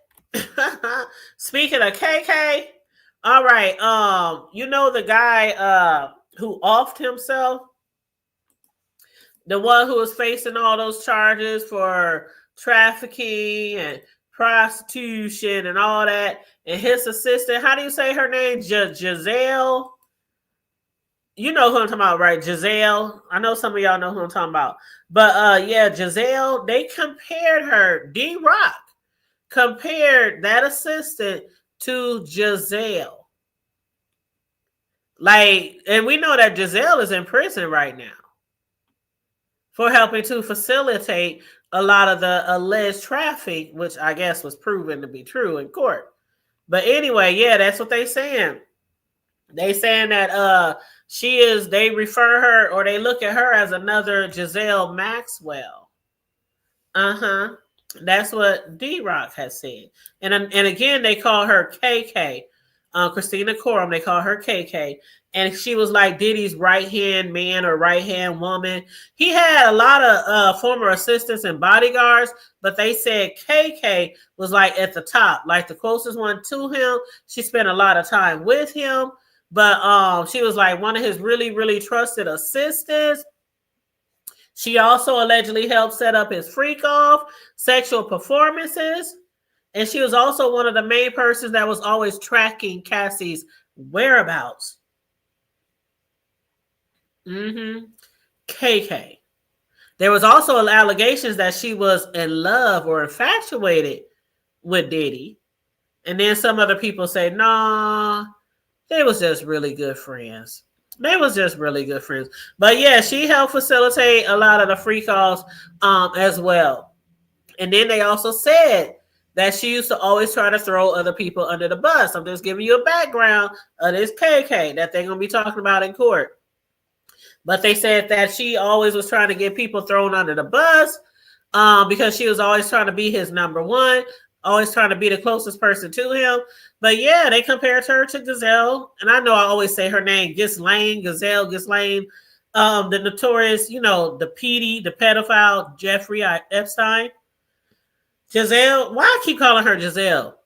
Speaking of KK, all right, you know the guy who offed himself? The one who was facing all those charges for trafficking and prostitution and all that. And his assistant, how do you say her name? Giselle? You know who I'm talking about, right? Giselle. I know some of y'all know who I'm talking about. But yeah, Giselle, they compared her, D-Rock compared that assistant to Giselle. Like, and we know that Giselle is in prison right now for helping to facilitate a lot of the alleged traffic, which I guess was proven to be true in court. But anyway, yeah, that's what they saying. They saying that they refer her or they look at her as another Giselle Maxwell. Uh-huh. That's what D-Rock has said. And again, they call her KK. Christina Coram, they call her KK. And she was like Diddy's right-hand man or right-hand woman. He had a lot of former assistants and bodyguards, but they said KK was like at the top, like the closest one to him. She spent a lot of time with him, but she was like one of his really, really trusted assistants. She also allegedly helped set up his freak-off, sexual performances. And she was also one of the main persons that was always tracking Cassie's whereabouts. KK. There was also allegations that she was in love or infatuated with Diddy. And then some other people say, nah, they was just really good friends. They was just really good friends. But yeah, she helped facilitate a lot of the free calls as well. And then they also said that she used to always try to throw other people under the bus. I'm just giving you a background of this KK that they're going to be talking about in court. But they said that she always was trying to get people thrown under the bus because she was always trying to be his number one, always trying to be the closest person to him. But yeah, they compared her to Giselle. And I know I always say her name, Ghislaine, the notorious, the PD, the pedophile, Jeffrey Epstein. Giselle, why I keep calling her Giselle?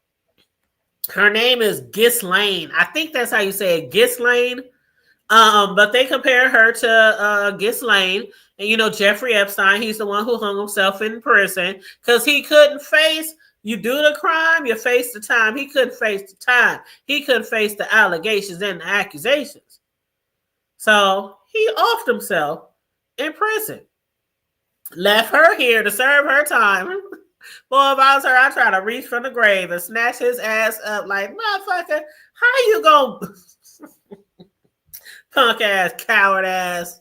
Her name is Ghislaine. I think that's how you say it, Ghislaine. But they compare her to Ghislaine. And Jeffrey Epstein, he's the one who hung himself in prison because he couldn't face, you do the crime, you face the time. He couldn't face the time. He couldn't face the allegations and the accusations. So he offed himself in prison. Left her here to serve her time. Boy, if I was her, I'd try to reach from the grave and snatch his ass up like, motherfucker, how you gonna Punk ass, coward ass.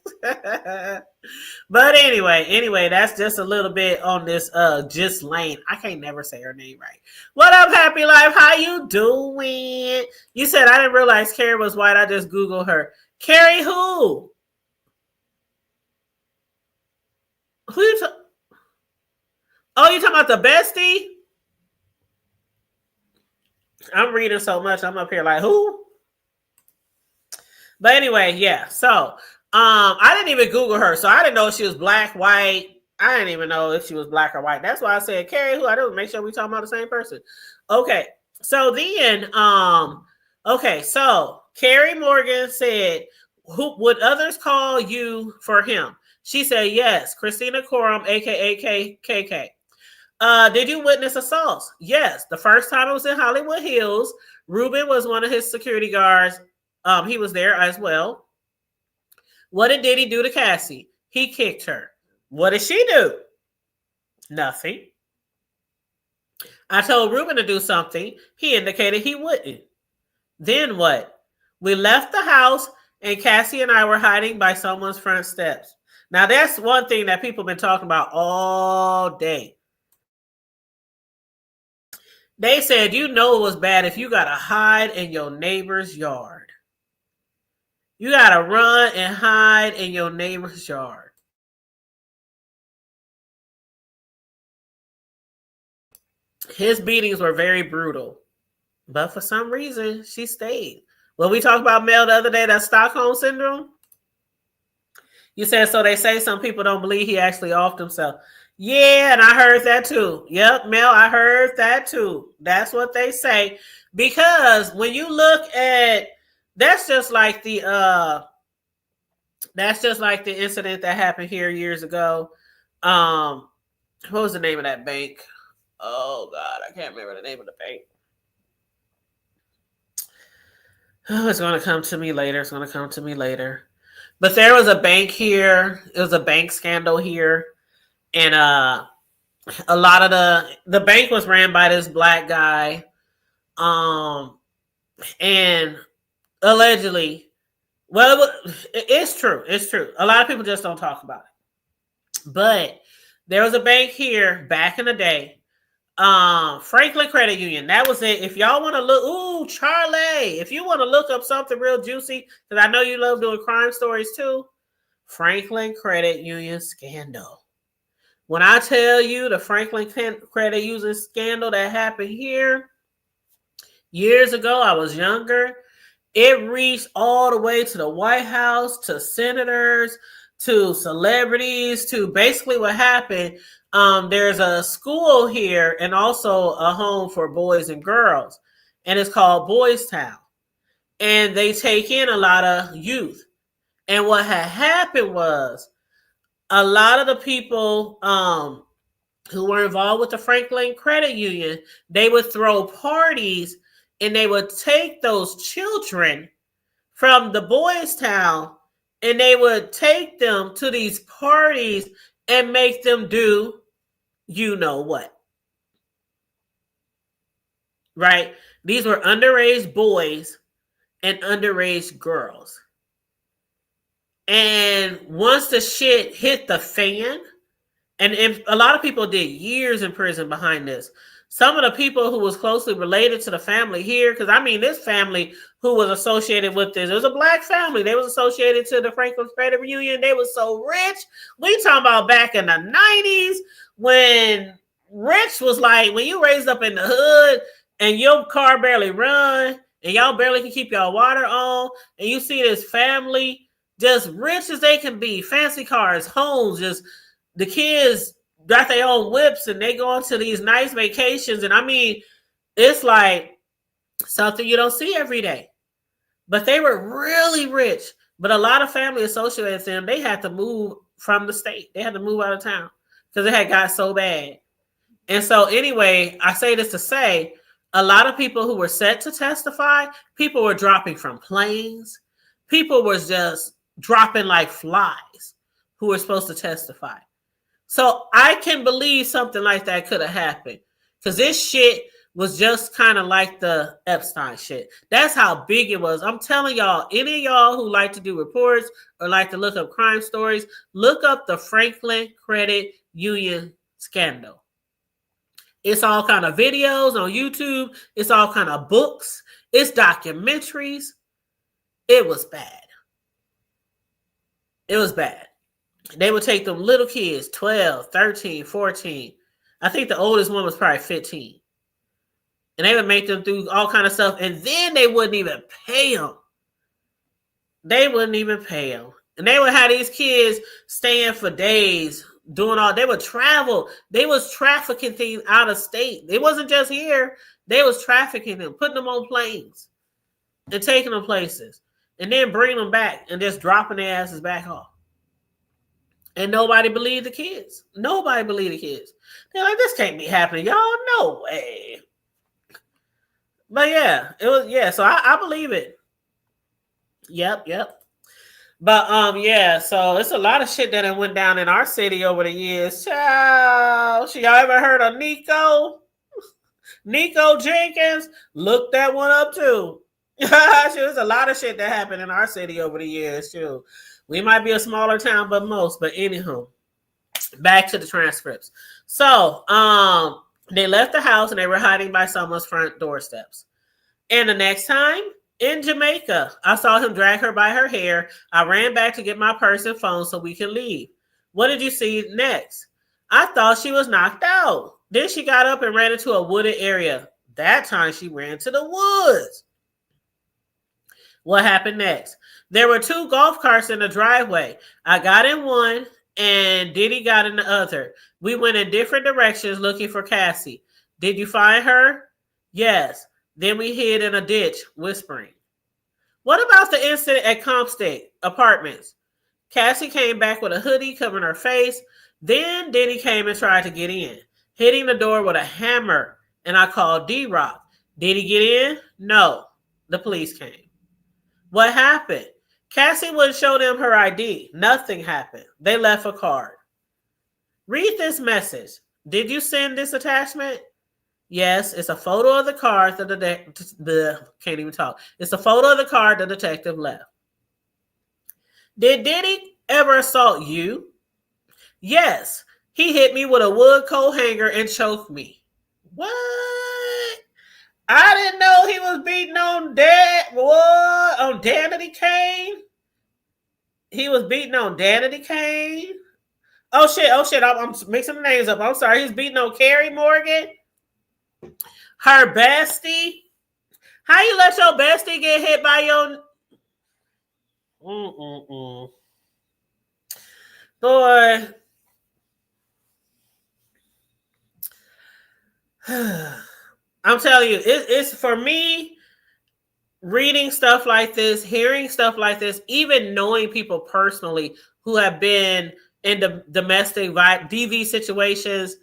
But anyway, that's just a little bit on this Just Lane. I can't never say her name right. What up, Happy Life? How you doing? You said I didn't realize Kerry was white. I just Googled her. Kerry who? Who you Oh, you talking about the bestie? I'm reading so much. I'm up here like, who? But anyway, yeah. So I didn't even Google her. So I didn't know if she was black, white. I didn't even know if she was black or white. That's why I said Kerry who. I didn't make sure we talking about the same person. Okay. So then okay, so Kerry Morgan said, who would others call you for him? She said, yes, Christina Coram, aka KK. Did you witness assaults? Yes. The first time it was in Hollywood Hills. Ruben was one of his security guards. He was there as well. What did Diddy do to Cassie? He kicked her. What did she do? Nothing. I told Ruben to do something. He indicated he wouldn't. Then what? We left the house and Cassie and I were hiding by someone's front steps. Now that's one thing that people have been talking about all day. They said, you know it was bad if you got to hide in your neighbor's yard. You got to run and hide in your neighbor's yard. His beatings were very brutal. But for some reason, she stayed. When we talked about Mel the other day, that Stockholm Syndrome, you said, so they say some people don't believe he actually offed himself. Yeah, and I heard that too. Yep, Mel, I heard that too. That's what they say. Because when you look at, that's just like the incident that happened here years ago. What was the name of that bank? Oh God, I can't remember the name of the bank. Oh, it's going to come to me later. But there was a bank here. It was a bank scandal here. And a lot of the bank was ran by this black guy. And allegedly, well, it's true. It's true. A lot of people just don't talk about it. But there was a bank here back in the day. Franklin Credit Union. That was it. If y'all want to look, ooh, Charlie, if you want to look up something real juicy, because I know you love doing crime stories too, Franklin Credit Union scandal. When I tell you the Franklin Credit Union scandal that happened here years ago, I was younger. It reached all the way to the White House, to senators, to celebrities, to basically what happened. There's a school here and also a home for boys and girls, and it's called Boys Town. And they take in a lot of youth. And what had happened was a lot of the people who were involved with the Franklin Credit Union, they would throw parties and they would take those children from the Boys Town and they would take them to these parties and make them do you know what. Right? These were underage boys and underage girls. And once the shit hit the fan, and a lot of people did years in prison behind this. Some of the people who was closely related to the family here, because I mean, this family who was associated with this, it was a black family. They was associated to the Franklin Credit Union. They was so rich. We talking about back in the 90s when rich was like, when you raised up in the hood and your car barely run and y'all barely can keep y'all water on, and you see this family just rich as they can be, fancy cars, homes, just the kids got their own whips and they go on to these nice vacations. And I mean, it's like something you don't see every day. But they were really rich. But a lot of family associated with them, they had to move from the state. They had to move out of town because it had got so bad. And so anyway, I say this to say, a lot of people who were set to testify, people were dropping from planes. People were just dropping like flies who were supposed to testify. So I can believe something like that could have happened because this shit was just kind of like the Epstein shit. That's how big it was. I'm telling y'all, any of y'all who like to do reports or like to look up crime stories, look up the Franklin Credit Union scandal. It's all kind of videos on YouTube. It's all kind of books. It's documentaries. It was bad. It was bad. They would take them little kids, 12, 13, 14. I think the oldest one was probably 15. And they would make them do all kind of stuff. And then they wouldn't even pay them. They wouldn't even pay them. And they would have these kids staying for days, doing all. They would travel. They was trafficking things out of state. It wasn't just here. They was trafficking them, putting them on planes and taking them places. And then bringing them back and just dropping their asses back off. And nobody believed the kids. Nobody believed the kids. They're like, this can't be happening. Y'all, no way. But yeah, it was, yeah, so I believe it. Yep. But yeah, so it's a lot of shit that went down in our city over the years. Child, y'all ever heard of Nico? Nico Jenkins? Look that one up too. There's a lot of shit that happened in our city over the years too. We might be a smaller town, but anywho, back to the transcripts. So, they left the house and they were hiding by someone's front doorsteps. And the next time in Jamaica, I saw him drag her by her hair. I ran back to get my purse and phone so we can leave. What did you see next? I thought she was knocked out. Then she got up and ran into a wooded area. That time she ran to the woods. What happened next? There were 2 golf carts in the driveway. I got in one and Diddy got in the other. We went in different directions looking for Cassie. Did you find her? Yes. Then we hid in a ditch, whispering. What about the incident at Comstate Apartments? Cassie came back with a hoodie covering her face. Then Diddy came and tried to get in, hitting the door with a hammer, and I called D-Rock. Did he get in? No. The police came. What happened? Cassie wouldn't show them her ID. Nothing happened. They left a card. Read this message. Did you send this attachment? Yes, it's a photo of the card can't even talk. It's a photo of the card the detective left. Did Diddy ever assault you? Yes. He hit me with a wood coat hanger and choked me. What? I didn't know he was beating on Danity Kane. He was beating on Danity Kane. Oh shit! I'm mixing the names up. I'm sorry. He's beating on Kerry Morgan. Her bestie. How you let your bestie get hit by your? Boy. I'm telling you, it's for me, reading stuff like this, hearing stuff like this, even knowing people personally who have been in the domestic DV situations,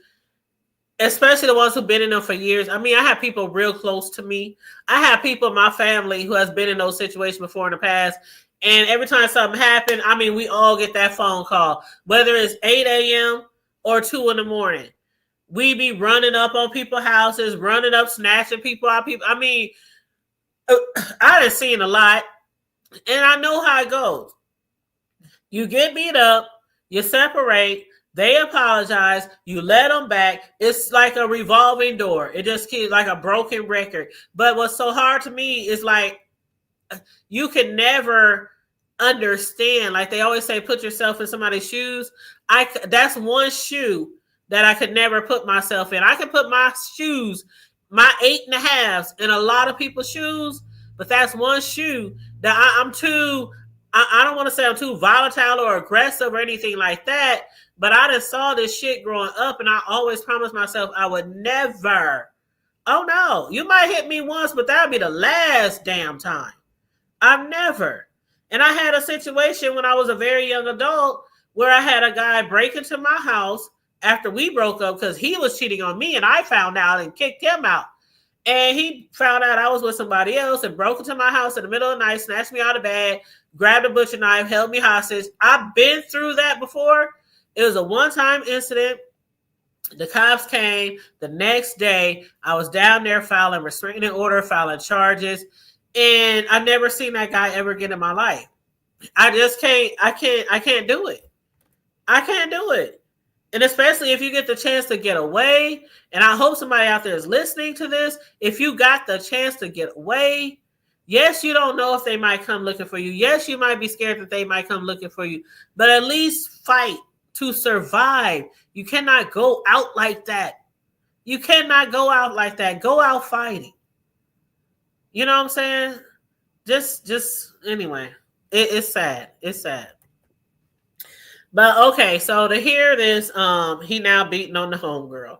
especially the ones who've been in them for years. I mean, I have people real close to me. I have people in my family who has been in those situations before in the past. And every time something happened, I mean, we all get that phone call, whether it's 8 a.m. or 2 in the morning. We be running up on people's houses, running up, snatching people out. I mean, I done seen a lot, and I know how it goes. You get beat up, you separate, they apologize, you let them back. It's like a revolving door. It just keeps like a broken record. But what's so hard to me is like, you can never understand. Like they always say, put yourself in somebody's shoes. That's one shoe that I could never put myself in. I can put my shoes, my 8.5s, in a lot of people's shoes, but that's one shoe that I'm too, I don't want to say I'm too volatile or aggressive or anything like that, but I just saw this shit growing up, and I always promised myself I would never. Oh no, you might hit me once, but that'll be the last damn time. I've never. And I had a situation when I was a very young adult where I had a guy break into my house after we broke up because he was cheating on me, and I found out and kicked him out. And he found out I was with somebody else and broke into my house in the middle of the night, snatched me out of bed, grabbed a butcher knife, held me hostage. I've been through that before. It was a one-time incident. The cops came the next day. I was down there filing restraining order, filing charges, and I've never seen that guy ever again in my life. I just can't. I can't do it. I can't do it. And especially if you get the chance to get away, and I hope somebody out there is listening to this. If you got the chance to get away, yes, you don't know if they might come looking for you. Yes, you might be scared that they might come looking for you, but at least fight to survive. You cannot go out like that. You cannot go out like that. Go out fighting. You know what I'm saying? Just anyway. It's sad. It's sad. But okay, so to hear this, he now beating on the homegirl,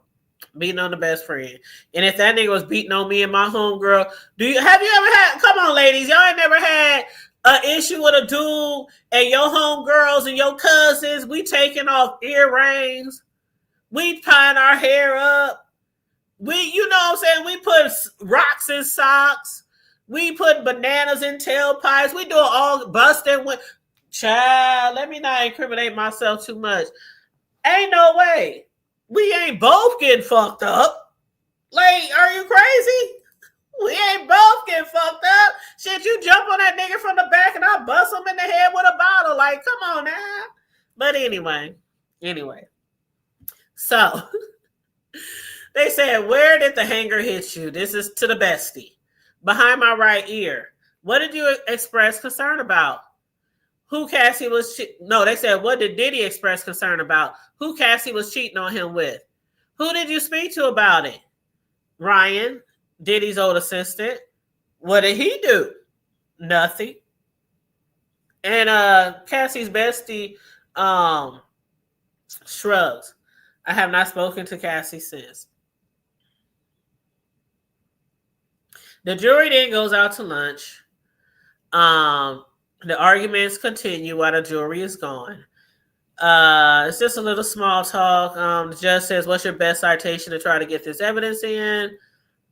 beating on the best friend. And if that nigga was beating on me and my homegirl, have you ever had? Come on, ladies, y'all ain't never had an issue with a dude and your homegirls and your cousins? We taking off earrings, we tying our hair up. You know what I'm saying? We put rocks in socks. We put bananas in tailpipes. We do all busting with. Child, let me not incriminate myself too much. Ain't no way. We ain't both getting fucked up. Like, are you crazy? We ain't both getting fucked up. Shit, you jump on that nigga from the back and I bust him in the head with a bottle. Like, come on now. But anyway. So, they said, where did the hanger hit you? This is to the bestie. Behind my right ear. What did you express concern about? Who Cassie was they said, what did Diddy express concern about? Who Cassie was cheating on him with? Who did you speak to about it? Ryan, Diddy's old assistant. What did he do? Nothing. And Cassie's bestie shrugs. I have not spoken to Cassie since. The jury then goes out to lunch. The arguments continue while the jury is gone. It's just a little small talk. The judge says, what's your best citation to try to get this evidence in?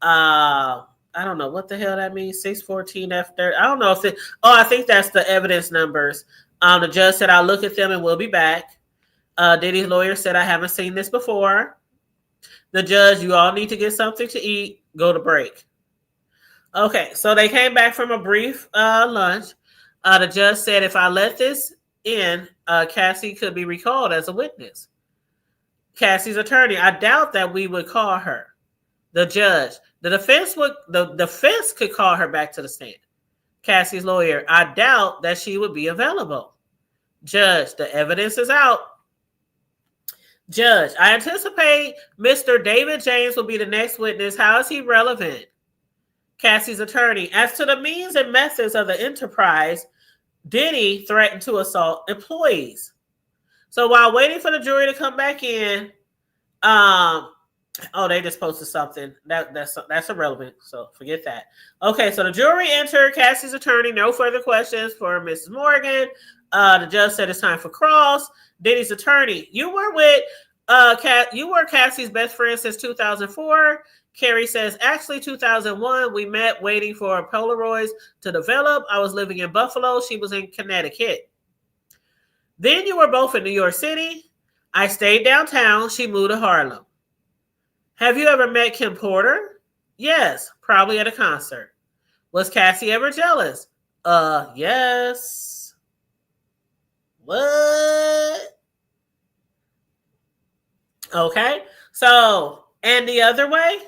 I don't know what the hell that means. 614F30. I don't know if I think that's the evidence numbers. The judge said, I'll look at them and we'll be back. Diddy's lawyer said, I haven't seen this before. The judge, you all need to get something to eat. Go to break. Okay, so they came back from a brief lunch. The judge said, if I let this in, Cassie could be recalled as a witness. Cassie's attorney, I doubt that we would call her. The judge, the defense could call her back to the stand. Cassie's lawyer, I doubt that she would be available. Judge, the evidence is out. Judge, I anticipate Mr. David James will be the next witness. How is he relevant? Cassie's attorney, as to the means and methods of the enterprise, Diddy threatened to assault employees. So while waiting for the jury to come back in, they just posted something. That's irrelevant, so forget that. Okay, so the jury entered. Cassie's attorney, no further questions for Mrs. Morgan. The judge said it's time for cross. Diddy's attorney, you were Cassie's best friend since 2004. Kerry says, actually 2001, we met waiting for Polaroids to develop. I was living in Buffalo. She was in Connecticut. Then you were both in New York City. I stayed downtown. She moved to Harlem. Have you ever met Kim Porter? Yes, probably at a concert. Was Cassie ever jealous? Yes. What? Okay, so, and the other way?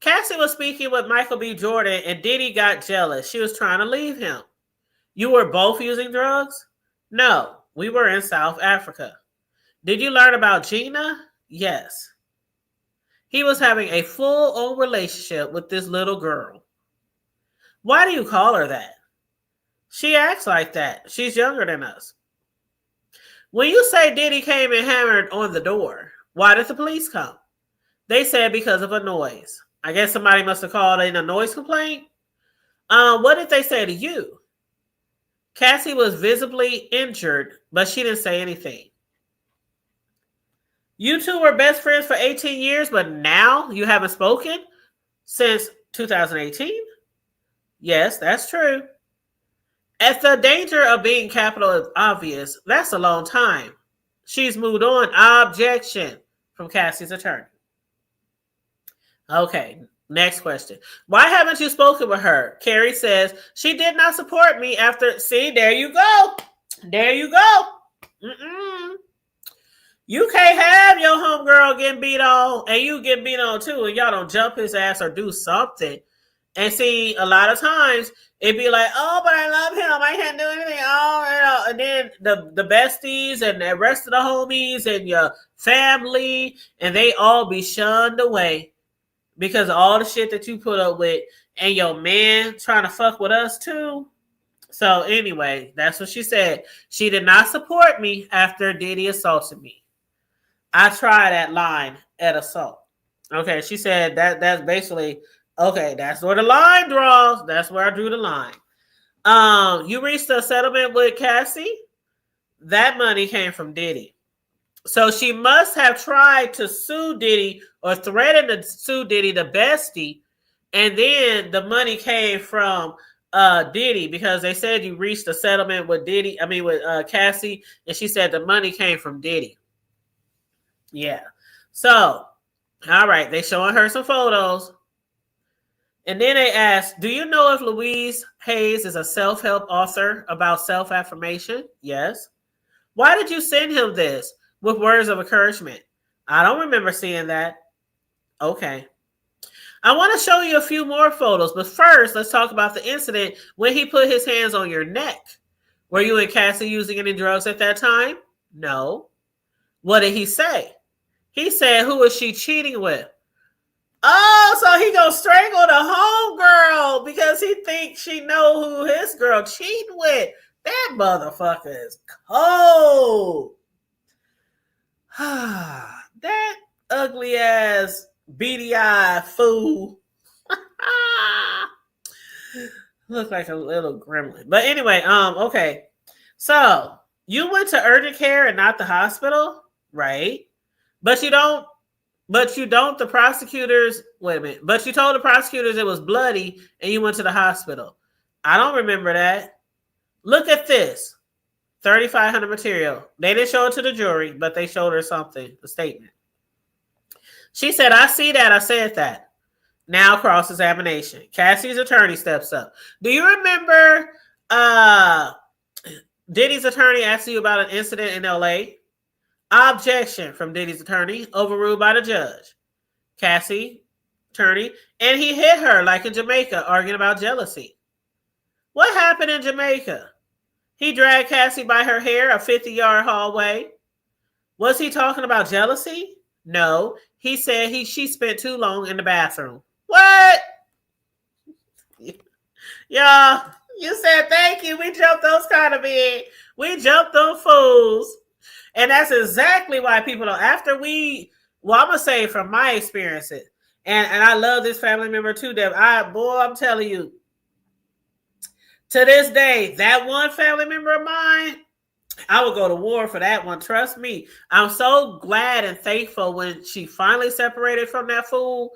Cassie was speaking with Michael B. Jordan and Diddy got jealous. She was trying to leave him. You were both using drugs? No, we were in South Africa. Did you learn about Gina? Yes. He was having a full-on relationship with this little girl. Why do you call her that? She acts like that. She's younger than us. When you say Diddy came and hammered on the door, why did the police come? They said because of a noise. I guess somebody must have called in a noise complaint. What did they say to you? Cassie was visibly injured, but she didn't say anything. You two were best friends for 18 years, but now you haven't spoken since 2018? Yes, that's true. If the danger of being capital is obvious, that's a long time. She's moved on. Objection. from Cassie's attorney. Okay, next question. Why haven't you spoken with her? Kerry says, she did not support me after. See, there you go. There you go. You can't have your homegirl getting beat on and you get beat on too, and y'all don't jump his ass or do something. And see, a lot of times it'd be like, oh, but I love him. I can't do anything. Oh, and then the besties and the rest of the homies and your family, and they all be shunned away because of all the shit that you put up with, and your man trying to fuck with us too. So anyway, that's what she said. She did not support me after Diddy assaulted me. I tried that line at assault. Okay, she said that's basically, okay, that's where the line draws. That's where I drew the line. You reached a settlement with Cassie? That money came from Diddy. So she must have tried to sue Diddy or threatened to sue Diddy, the bestie, and then the money came from Diddy, because they said you reached a settlement with with Cassie, and she said the money came from Diddy. Yeah. So, all right, they showing her some photos. And then they asked, do you know if Louise Hayes is a self-help author about self-affirmation? Yes. Why did you send him this with words of encouragement? I don't remember seeing that. Okay. I want to show you a few more photos, but first, let's talk about the incident when he put his hands on your neck. Were you and Cassie using any drugs at that time? No. What did he say? He said, who is she cheating with? Oh, so he gonna strangle the homegirl because he thinks she know who his girl cheating with. That motherfucker is cold. That ugly ass beady eye fool. Look like a little gremlin. But anyway, okay. So you went to urgent care and not the hospital, right? But you don't the prosecutors, wait a minute, but you told the prosecutors it was bloody and you went to the hospital. I don't remember that. Look at this. 3,500 material. They didn't show it to the jury, but they showed her something, a statement. She said, I see that. I said that. Now cross-examination. Cassie's attorney steps up. Do you remember Diddy's attorney asked you about an incident in LA? Objection from Diddy's attorney, overruled by the judge. Cassie, attorney, and he hit her like in Jamaica, arguing about jealousy. What happened in Jamaica? He dragged Cassie by her hair a 50-yard hallway. Was he talking about jealousy? No. He said she spent too long in the bathroom. What? Y'all, you said thank you. We jumped those kind of big. We jumped them fools. And that's exactly why people don't. I'm going to say from my experiences, and I love this family member too, Deb. I'm telling you, to this day, that one family member of mine, I would go to war for that one. Trust me. I'm so glad and thankful when she finally separated from that fool.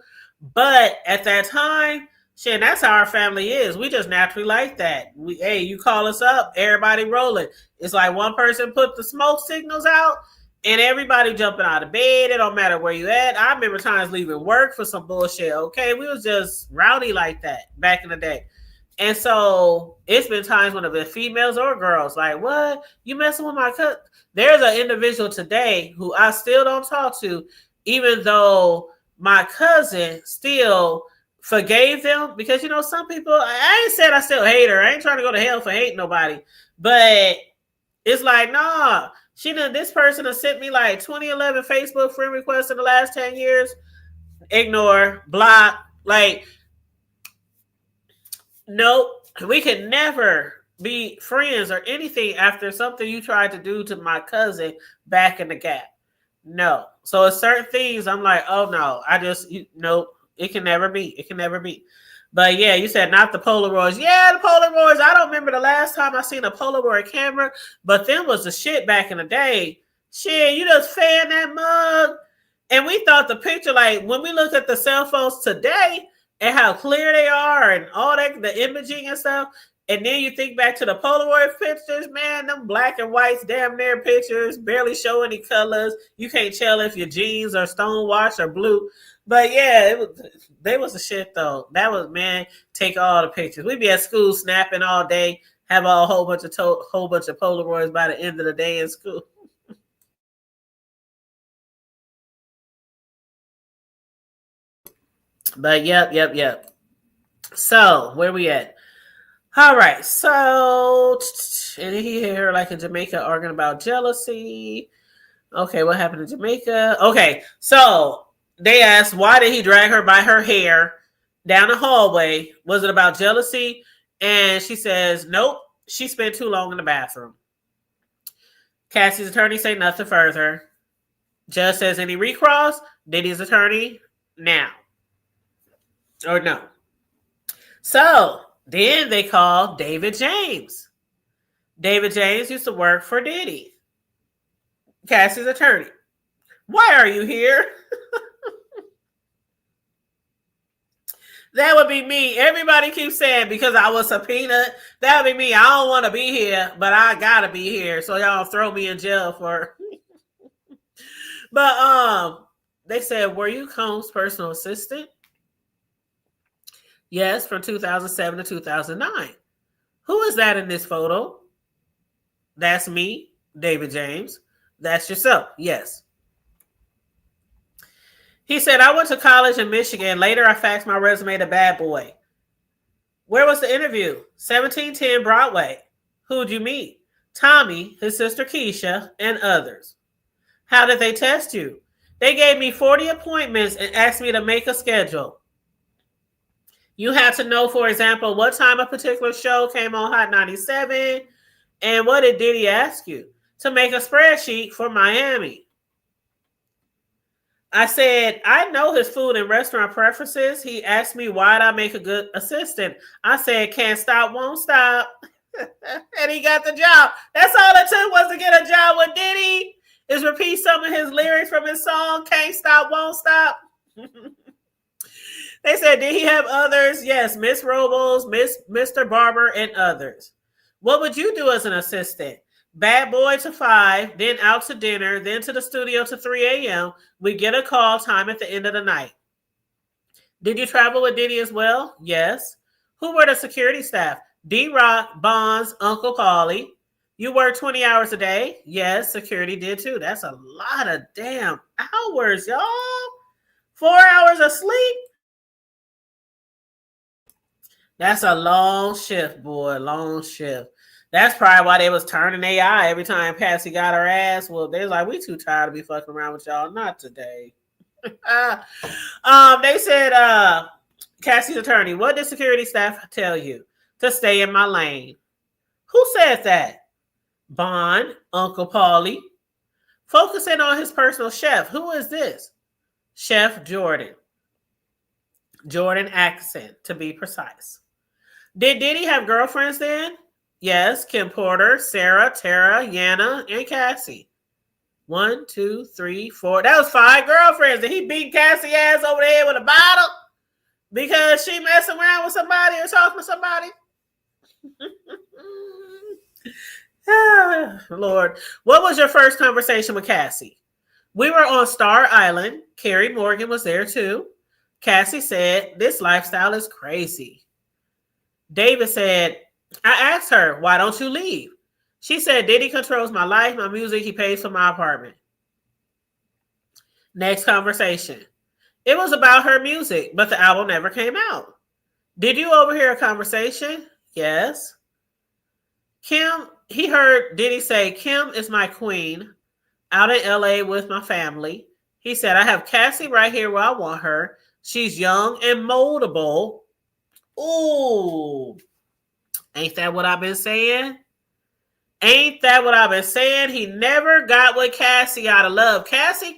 But at that time, shit, that's how our family is. We just naturally like that. Hey, you call us up, everybody rolling. It's like one person put the smoke signals out and everybody jumping out of bed. It don't matter where you at. I remember times leaving work for some bullshit. Okay, we was just rowdy like that back in the day. And so it's been times when it's been females or girls like, what? You messing with my cousin? There's an individual today who I still don't talk to, even though my cousin still forgave them, because some people, I ain't said I still hate her. I ain't trying to go to hell for hating nobody, but it's like, nah, this person has sent me like 2011 Facebook friend requests in the last 10 years. Ignore, block, like, nope, we can never be friends or anything after something you tried to do to my cousin back in the gap. No. So it's certain things I'm like, oh no, nope. It can never be. It can never be. But yeah, you said not the Polaroids. Yeah, the Polaroids. I don't remember the last time I seen a Polaroid camera, but them was the shit back in the day. Shit, you just fan that mug. And we thought the picture, like when we look at the cell phones today and how clear they are and all that, the imaging and stuff, And then you think back to the Polaroid pictures, man, them black and whites, damn near pictures, barely show any colors. You can't tell if your jeans are stonewashed or blue. But yeah, they was the shit though. That was, man, take all the pictures. We'd be at school snapping all day, have a whole bunch of Polaroids by the end of the day in school. But yep. So where we at? All right, so and he hear like in Jamaica arguing about jealousy. Okay, what happened in Jamaica? Okay, so they asked why did he drag her by her hair down the hallway? Was it about jealousy? And she says, nope, she spent too long in the bathroom. Cassie's attorney say nothing further. Judge says any recross? Diddy's attorney, now. Or no. So then they call David James. David James used to work for Diddy, Cassie's attorney. Why are you here? That would be me. Everybody keeps saying because I was subpoenaed. That would be me. I don't want to be here, but I gotta be here. So y'all throw me in jail for. But they said, were you Combs' personal assistant? Yes, from 2007 to 2009. Who is that in this photo? That's me, David James. That's yourself. Yes. He said, I went to college in Michigan. Later, I faxed my resume to Bad Boy. Where was the interview? 1710 Broadway. Who'd you meet? Tommy, his sister Keisha, and others. How did they test you? They gave me 40 appointments and asked me to make a schedule. You had to know, for example, what time a particular show came on Hot 97, and what did Diddy ask you? To make a spreadsheet for Miami. I said, I know his food and restaurant preferences. He asked me why'd I make a good assistant. I said, can't stop, won't stop. And he got the job. That's all it took was to get a job with Diddy, is repeat some of his lyrics from his song, Can't Stop, Won't Stop. They said, did he have others? Yes, Miss Robles, Mr. Barber, and others. What would you do as an assistant? Bad Boy to 5, then out to dinner, then to the studio to 3 a.m. We get a call time at the end of the night. Did you travel with Diddy as well? Yes. Who were the security staff? D-Rock, Bonds, Uncle Paulie. You work 20 hours a day? Yes, security did too. That's a lot of damn hours, y'all. 4 hours of sleep? That's a long shift, boy. Long shift. That's probably why they was turning their eye every time Cassie got her ass. Well, they was like, we too tired to be fucking around with y'all. Not today. They said, Cassie's attorney, what did security staff tell you? To stay in my lane. Who said that? Bond, Uncle Paulie. Focusing on his personal chef. Who is this? Chef Jordan. Jordan Accent, to be precise. Did Diddy have girlfriends then? Yes, Kim Porter, Sarah, Tara, Yana, and Cassie. 1, 2, 3, 4. That was 5 girlfriends. Did he beat Cassie ass over the head with a bottle because she messing around with somebody or talking to somebody? Lord. What was your first conversation with Cassie? We were on Star Island. Kerry Morgan was there too. Cassie said, this lifestyle is crazy. David said, I asked her, why don't you leave? She said, Diddy controls my life, my music, he pays for my apartment. Next conversation. It was about her music, but the album never came out. Did you overhear a conversation? Yes. Kim, he heard Diddy say, Kim is my queen, out in LA with my family. He said, I have Cassie right here where I want her. She's young and moldable. Ooh. Ain't that what I've been saying? Ain't that what I've been saying? He never got with Cassie out of love. Cassie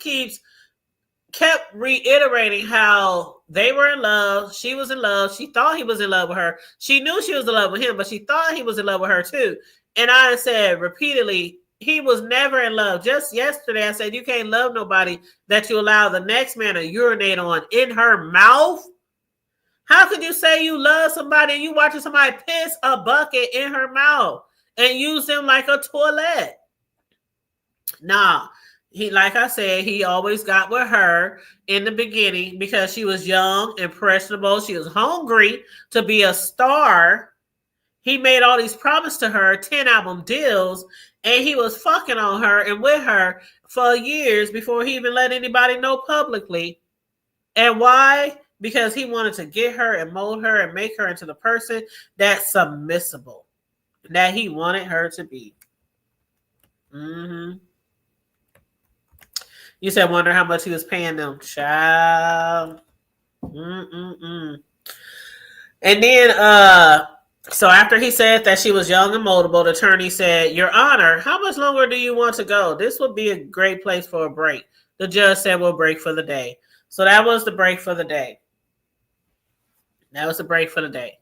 kept reiterating how they were in love. She was in love. She thought he was in love with her. She knew she was in love with him, but she thought he was in love with her too. And I said repeatedly, he was never in love. Just yesterday, I said, you can't love nobody that you allow the next man to urinate on in her mouth. How could you say you love somebody and you watching somebody piss a bucket in her mouth and use them like a toilet? Nah, he, like I said, he always got with her in the beginning because she was young, impressionable. She was hungry to be a star. He made all these promises to her, 10 album deals, and he was fucking on her and with her for years before he even let anybody know publicly. And why? Because he wanted to get her and mold her and make her into the person that's submissible, that he wanted her to be. Mm-hmm. You said, wonder how much he was paying them. Child. Mm-mm-mm. And then, so after he said that she was young and moldable, the attorney said, Your Honor, how much longer do you want to go? This would be a great place for a break. The judge said, we'll break for the day. So that was the break for the day. That was the break for the day.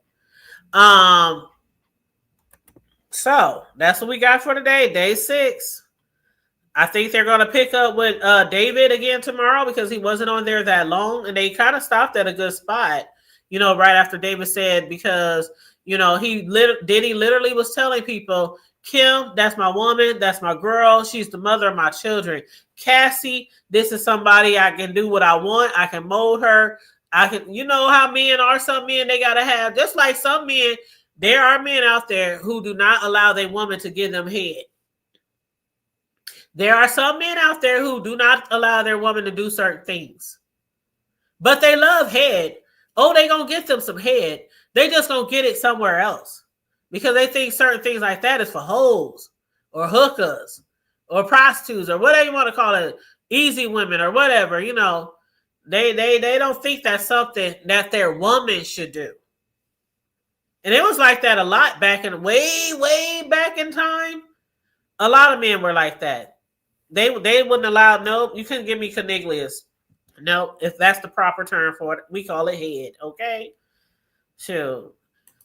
So that's what we got for today, day 6. I think they're going to pick up with David again tomorrow because he wasn't on there that long. And they kind of stopped at a good spot, right after David said, because, Diddy literally was telling people, Kim, that's my woman. That's my girl. She's the mother of my children. Cassie, this is somebody I can do what I want. I can mold her. I can, how men are. Some men, they got to have, just like some men, there are men out there who do not allow their woman to give them head. There are some men out there who do not allow their woman to do certain things. But they love head. Oh, they going to get them some head. They just going to get it somewhere else. Because they think certain things like that is for hoes or hookers or prostitutes or whatever you want to call it. Easy women or whatever, They don't think that's something that their woman should do. And it was like that a lot back in way back in time. A lot of men were like that. They wouldn't allow, nope, you couldn't give me coniglias. Nope, if that's the proper term for it, we call it head, okay? Sure.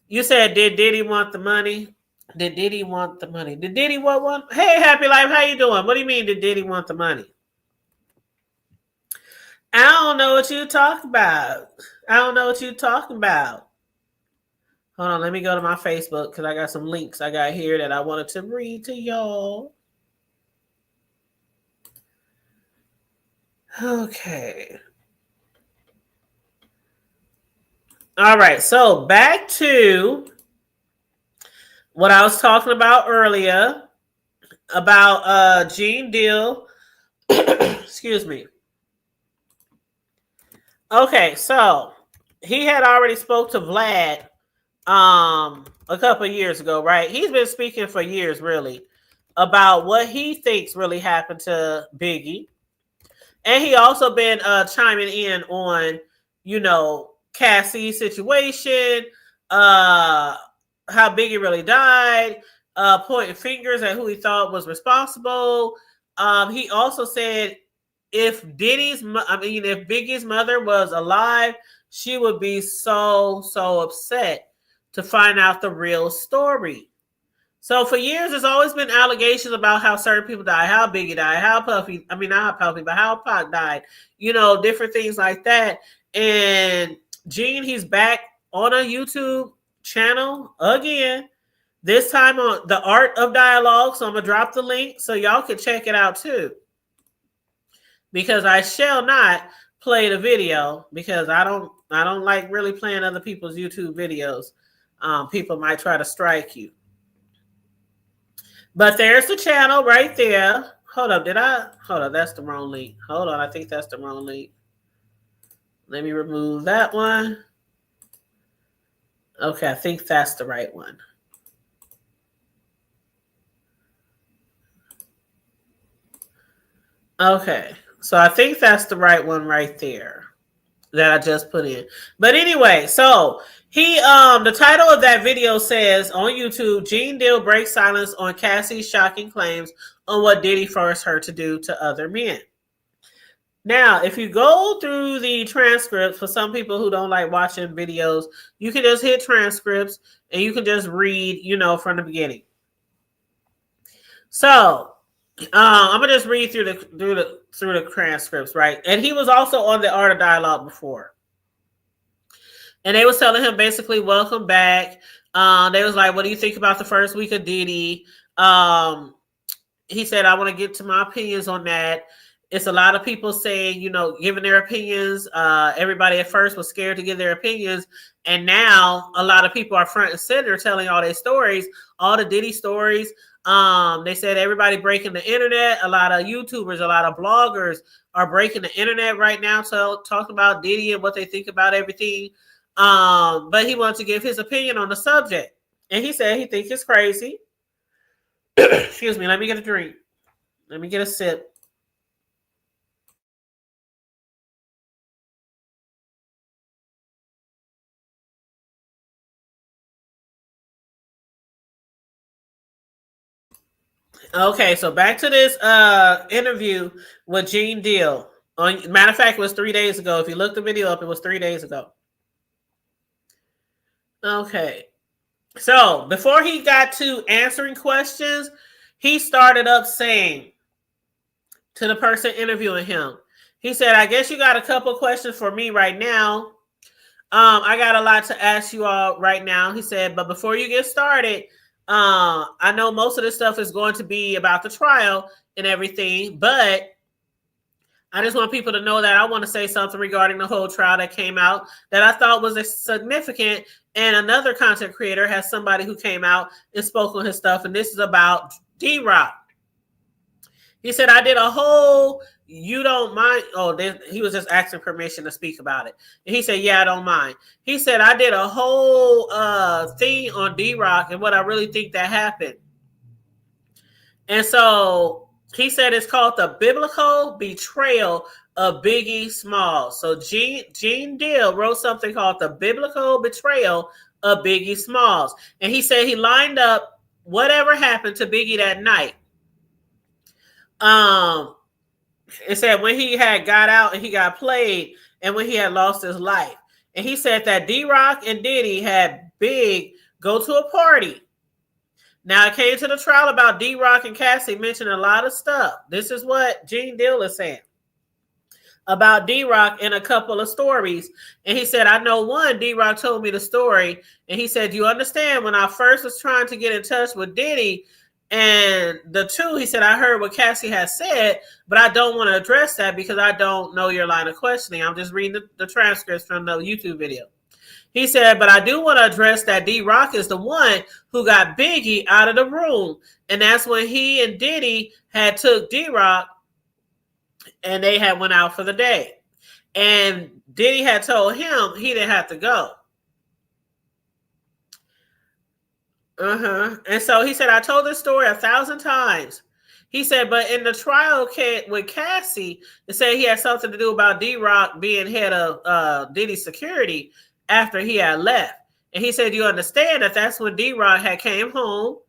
You said, did Diddy want the money? Did Diddy want the money? Did Diddy want one? Hey, Happy Life, how you doing? What do you mean, did Diddy want the money? I don't know what you talking about. Hold on, let me go to my Facebook because I got some links I got here that I wanted to read to y'all. Okay. All right. So back to what I was talking about earlier about Gene Deal. Excuse me. Okay. So he had already spoke to Vlad a couple of years ago, right? He's been speaking for years, really, about what he thinks really happened to Biggie. And he also been chiming in on, Cassie's situation, how Biggie really died, pointing fingers at who he thought was responsible. He also said if Biggie's mother was alive, she would be so upset to find out the real story. So for years, there's always been allegations about how certain people died, how Biggie died, how Pac died, different things like that. And Gene, he's back on a YouTube channel again, this time on The Art of Dialogue. So I'm going to drop the link so y'all can check it out too. Because I shall not play the video because I don't like really playing other people's YouTube videos. People might try to strike you. But there's the channel right there. Hold up, that's the wrong link. Hold on, I think that's the wrong link. Let me remove that one. Okay, I think that's the right one. Okay, so I think that's the right one right there that I just put in. But anyway, so he the title of that video says on YouTube, Gene Deal breaks silence on Cassie's shocking claims on what Diddy forced her to do to other men. Now, if you go through the transcripts, for some people who don't like watching videos, you can just hit transcripts and you can just read, from the beginning. So I'm gonna just read through the transcripts, right? And he was also on The Art of Dialogue before. And they was telling him basically, welcome back. They was like, what do you think about the first week of Diddy? He said, I want to get to my opinions on that. It's a lot of people saying, giving their opinions. Everybody at first was scared to give their opinions. And now a lot of people are front and center telling all their stories, all the Diddy stories. They said everybody breaking the internet. A lot of YouTubers, a lot of bloggers are breaking the internet right now, talking about Diddy and what they think about everything. But he wants to give his opinion on the subject. And he said he thinks it's crazy. Excuse me, let me get a drink. Let me get a sip. Okay, so back to this interview with Gene Deal. Matter of fact, it was 3 days ago. If you look the video up, it was 3 days ago. Okay. So before he got to answering questions, he started up saying to the person interviewing him, he said, I guess you got a couple questions for me right now. I got a lot to ask you all right now. He said, but before you get started, I know most of this stuff is going to be about the trial and everything, but I just want people to know that I want to say something regarding the whole trial that came out that I thought was significant. And another content creator has somebody who came out and spoke on his stuff. And this is about D-Rock. He said, I did a whole, you don't mind. Oh, he was just asking permission to speak about it. And he said, yeah, I don't mind. He said, I did a whole thing on D-Rock and what I really think that happened. And so he said it's called the biblical betrayal of Biggie Smalls. So Gene Deal wrote something called the biblical betrayal of Biggie Smalls. And he said he lined up whatever happened to Biggie that night. It said when he had got out and he got played and when he had lost his life. And he said that D-Rock and Diddy had Big go to a party. Now, it came to the trial about D-Rock and Cassie mentioned a lot of stuff. This is what Gene Deal is saying about D-Rock in a couple of stories. And he said, I know one, D-Rock told me the story. And he said, you understand, when I first was trying to get in touch with Diddy, and the two, he said, I heard what Cassie has said, but I don't want to address that because I don't know your line of questioning. I'm just reading the transcripts from the YouTube video. He said, but I do want to address that D-Rock is the one who got Biggie out of the room. And that's when he and Diddy had took D-Rock and they had went out for the day. And Diddy had told him he didn't have to go. And so he said, I told this story 1,000 times. He said, but in the trial with Cassie, it said he had something to do about D-Rock being head of Diddy's security after he had left. And he said, you understand that that's when D-Rock had came home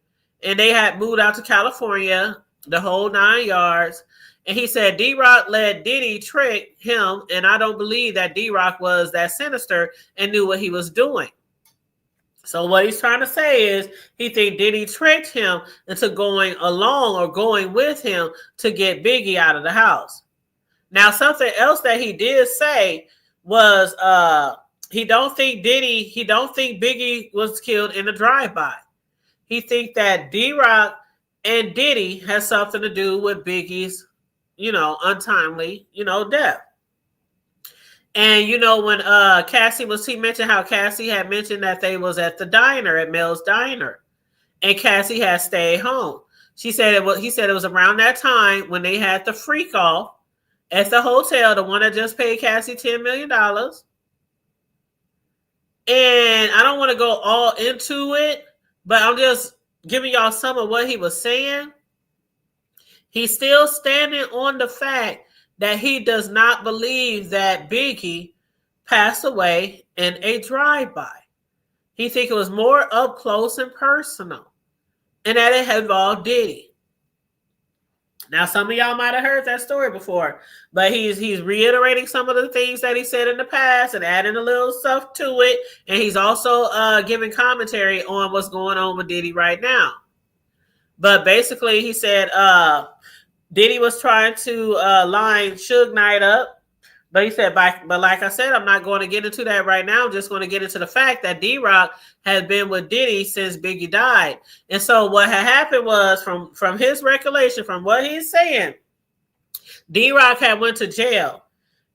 and they had moved out to California, the whole 9 yards. And he said, D-Rock let Diddy trick him. And I don't believe that D-Rock was that sinister and knew what he was doing. So what he's trying to say is he think Diddy tricked him into going along or going with him to get Biggie out of the house. Now, something else that he did say was he don't think Biggie was killed in a drive-by. He think that D-Rock and Diddy has something to do with Biggie's, untimely, death. And, when Cassie he mentioned how Cassie had mentioned that they was at the diner, at Mel's Diner. And Cassie had stayed home. He said it was around that time when they had the freak off at the hotel, the one that just paid Cassie $10 million. And I don't want to go all into it, but I'm just giving y'all some of what he was saying. He's still standing on the fact that he does not believe that Biggie passed away in a drive-by. He thinks it was more up close and personal, and that it involved Diddy. Now, some of y'all might have heard that story before, but he's reiterating some of the things that he said in the past and adding a little stuff to it, and he's also giving commentary on what's going on with Diddy right now. But basically, he said Diddy was trying to line Suge Knight up But he said, but like I said, I'm not going to get into that right now. I'm just going to get into the fact that D-Rock has been with Diddy since Biggie died. And so what had happened was, from his recollection, from what he's saying, D-Rock had went to jail.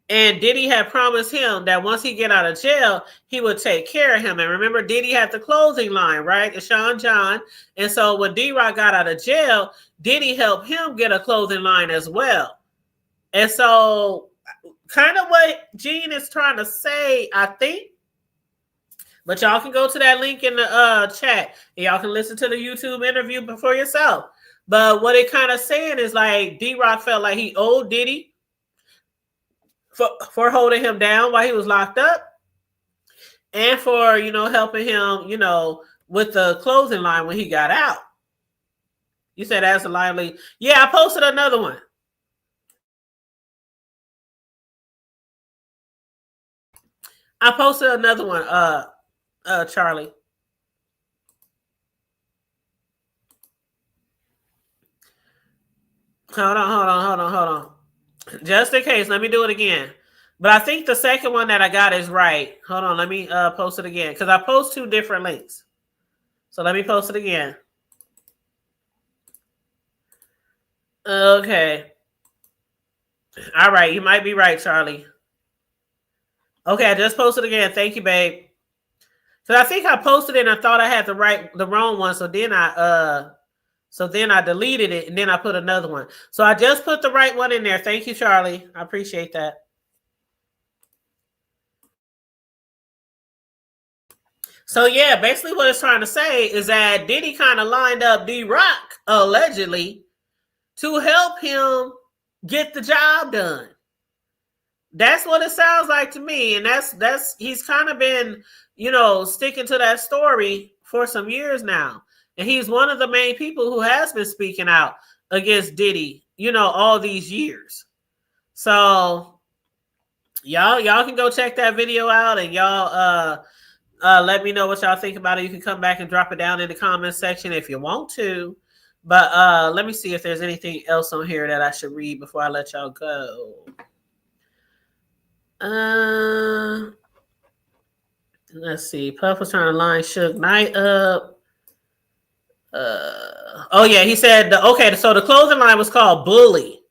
And Diddy had promised him that once he get out of jail, he would take care of him. And remember, Diddy had the clothing line, right? And Sean John. And so when D-Rock got out of jail, Diddy helped him get a clothing line as well. And so kind of what Gene is trying to say, I think. But y'all can go to that link in the chat. And y'all can listen to the YouTube interview for yourself. But what it kind of saying is like D-Rock felt like he owed Diddy for holding him down while he was locked up, and for, helping him, with the clothing line when he got out. You said that's a lively. Yeah, I posted another one. Charlie. Hold on. Just in case, let me do it again. But I think the second one that I got is right. Hold on, let me post it again, because I post 2 different links. So let me post it again. Okay. All right, you might be right, Charlie. Okay, I just posted again. Thank you, babe. So I think I posted it and I thought I had the wrong one. So then I deleted it and then I put another one. So I just put the right one in there. Thank you, Charlie. I appreciate that. So yeah, basically what it's trying to say is that Diddy kind of lined up D-Rock, allegedly, to help him get the job done. That's what it sounds like to me. And that's he's kind of been, sticking to that story for some years now. And he's one of the main people who has been speaking out against Diddy, all these years. So y'all can go check that video out, and y'all let me know what y'all think about it. You can come back and drop it down in the comment section if you want to. But let me see if there's anything else on here that I should read before I let y'all go. Let's see. Puff was trying to line Suge Knight up. Oh yeah, he said so the clothing line was called Bully.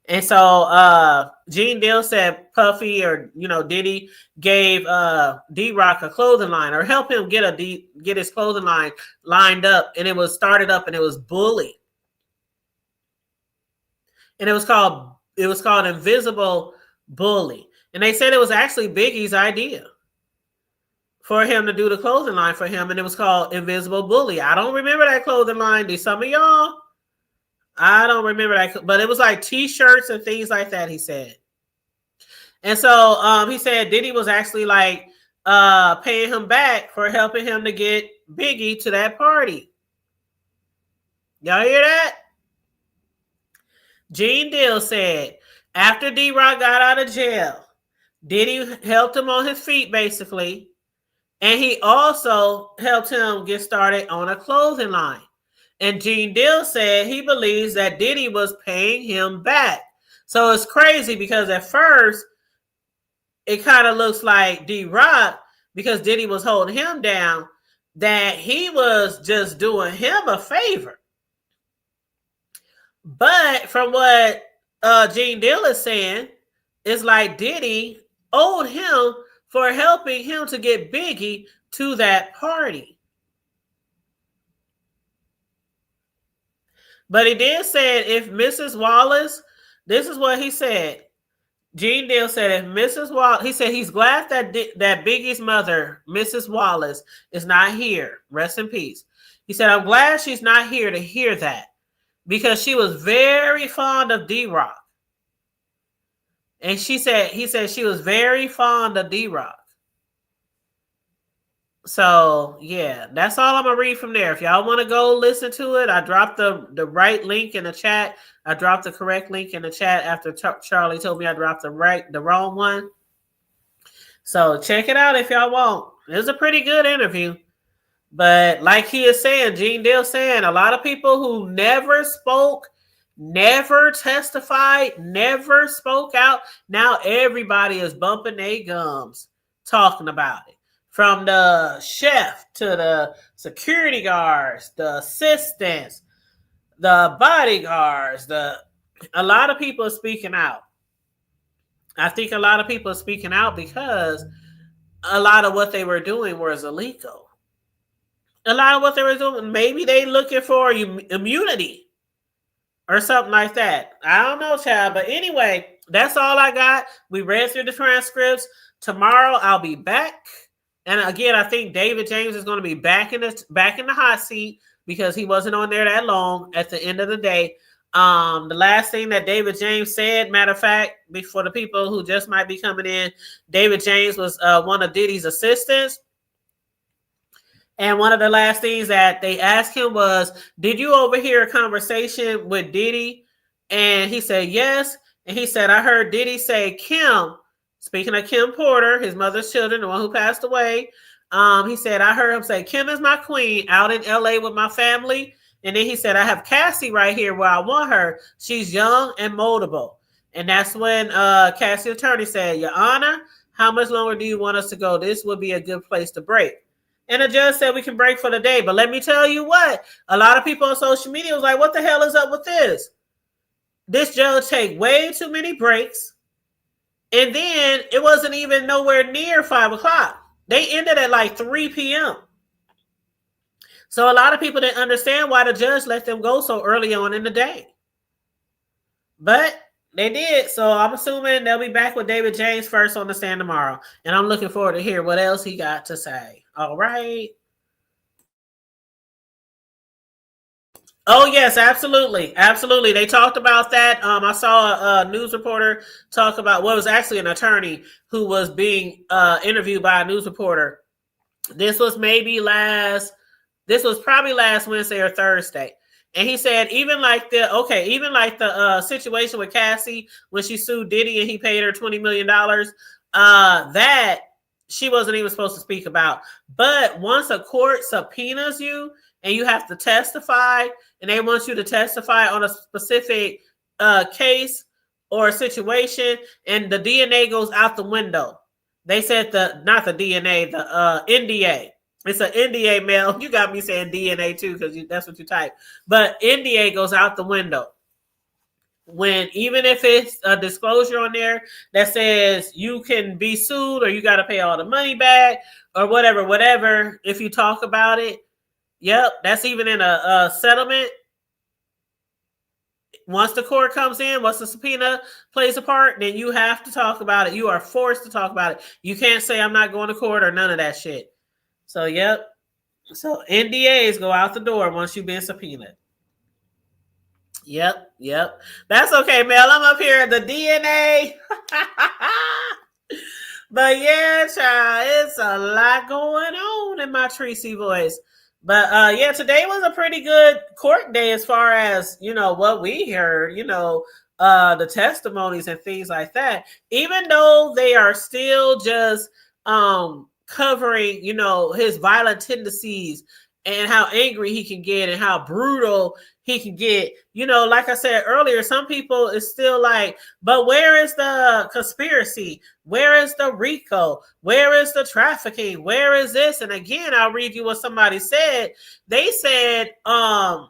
And so Gene Deal said Puffy or Diddy gave D-Rock a clothing line, or help him get his clothing line lined up, and it was started up, and it was Bully. And it was called Invisible Bully. And they said it was actually Biggie's idea for him to do the clothing line for him, and it was called Invisible Bully. I don't remember that clothing line. Do some of y'all? I don't remember that, but it was like T-shirts and things like that, he said. And so he said Diddy was actually like paying him back for helping him to get Biggie to that party. Y'all hear that? Gene Deal said after D-Rock got out of jail, Diddy helped him on his feet, basically. And he also helped him get started on a clothing line. And Gene Deal said he believes that Diddy was paying him back. So it's crazy because at first it kind of looks like D-Rock, because Diddy was holding him down, that he was just doing him a favor. But from what Gene Deal is saying, it's like Diddy owed him for helping him to get Biggie to that party. But he did say if Mrs. Wallace, this is what he said. Gene Deal said if Mrs. Wallace, he said he's glad that Biggie's mother, Mrs. Wallace, is not here. Rest in peace. He said, I'm glad she's not here to hear that, because she was very fond of D-Rock. And he said she was very fond of D-Rock. So, yeah, that's all I'm going to read from there. If y'all want to go listen to it, I dropped the right link in the chat. I dropped the correct link in the chat after Charlie told me I dropped the wrong one. So check it out if y'all want. It was a pretty good interview. But like he is saying, Gene Deal saying, a lot of people who never spoke never testified, never spoke out. Now everybody is bumping their gums talking about it. From the chef to the security guards, the assistants, the bodyguards, a lot of people are speaking out. I think a lot of people are speaking out because a lot of what they were doing was illegal. A lot of what they were doing, maybe they looking for immunity or something like that. I don't know, child. But anyway, that's all I got. We read through the transcripts. Tomorrow I'll be back. And again, I think David James is going to be back in the hot seat because he wasn't on there that long at the end of the day. The last thing that David James said, matter of fact, before the people who just might be coming in, David James was one of Diddy's assistants. And one of the last things that they asked him was, did you overhear a conversation with Diddy? And he said, yes. And he said, I heard Diddy say Kim, speaking of Kim Porter, his mother's children, the one who passed away. He said, I heard him say, Kim is my queen out in LA with my family. And then he said, I have Cassie right here where I want her. She's young and moldable. And that's when Cassie attorney said, Your Honor, how much longer do you want us to go? This would be a good place to break. And the judge said we can break for the day. But let me tell you what, a lot of people on social media was like, what the hell is up with this? This judge take way too many breaks. And then it wasn't even nowhere near 5 o'clock. They ended at like 3 p.m. So a lot of people didn't understand why the judge let them go so early on in the day. But they did. So I'm assuming they'll be back with David James first on the stand tomorrow. And I'm looking forward to hear what else he got to say. All right. Oh, yes, absolutely. Absolutely. They talked about that. I saw a news reporter talk about what was actually an attorney who was being interviewed by a news reporter. This was probably last Wednesday or Thursday. And he said, even like the situation with Cassie when she sued Diddy and he paid her $20 million, that she wasn't even supposed to speak about. But once a court subpoenas you and you have to testify and they want you to testify on a specific case or a situation and the DNA goes out the window. They said not the DNA, the NDA. It's an NDA, Mel. You got me saying DNA too because that's what you type. But NDA goes out the window. Even if it's a disclosure on there that says you can be sued or you got to pay all the money back or whatever, if you talk about it, yep, that's even in a settlement. Once the court comes in, once the subpoena plays a part, then you have to talk about it. You are forced to talk about it. You can't say I'm not going to court or none of that shit. So, yep. So NDAs go out the door once you've been subpoenaed. Yep. That's okay, Mel. I'm up here at the DNA. But yeah, child, it's a lot going on in my Tracy voice. But yeah, today was a pretty good court day as far as, what we heard, the testimonies and things like that. Even though they are still just covering, his violent tendencies and how angry he can get and how brutal he can get. Like I said earlier, some people is still like, but where is the conspiracy? Where is the RICO? Where is the trafficking? Where is this? And again, I'll read you what somebody said. They said, I'm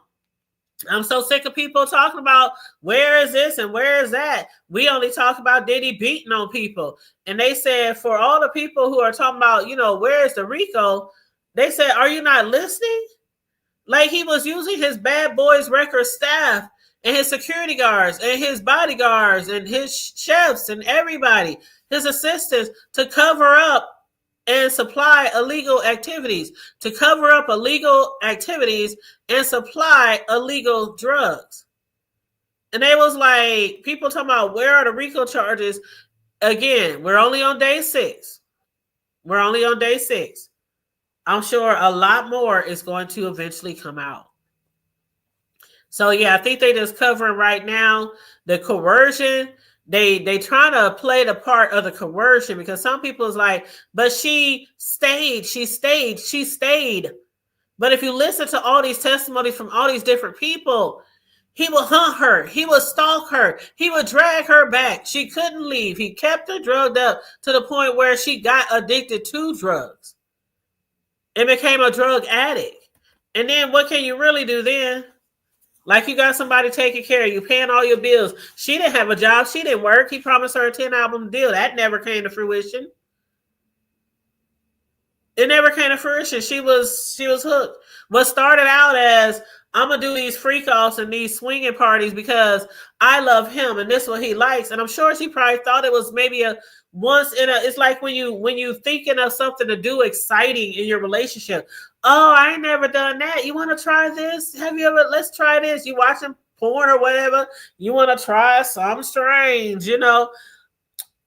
so sick of people talking about where is this and where is that. We only talk about Diddy beating on people. And they said for all the people who are talking about, where is the RICO? They said, are you not listening? Like he was using his bad boys record staff and his security guards and his bodyguards and his chefs and everybody, his assistants to cover up and supply illegal activities, to cover up illegal activities and supply illegal drugs. And they was like, people talking about where are the RICO charges? Again, we're only on day 6. I'm sure a lot more is going to eventually come out. So yeah, I think they just covering right now the coercion. They trying to play the part of the coercion because some people is like, but she stayed. But if you listen to all these testimonies from all these different people, He would hunt her. He would stalk her. He would drag her back. She couldn't leave. He kept her drugged up to the point where she got addicted to drugs and became a drug addict. And then what can you really do then? Like, you got somebody taking care of you, paying all your bills. She didn't have a job. She didn't work. He promised her a 10-album deal. That never came to fruition. It never came to fruition. She was hooked. What started out as, I'm gonna do these freak offs and these swinging parties because I love him and this is what he likes. And I'm sure she probably thought it was maybe a once in a. It's like when you thinking of something to do exciting in your relationship. Oh, I ain't never done that. You want to try this? Have you ever? Let's try this. You watching porn or whatever? You want to try something strange, you know?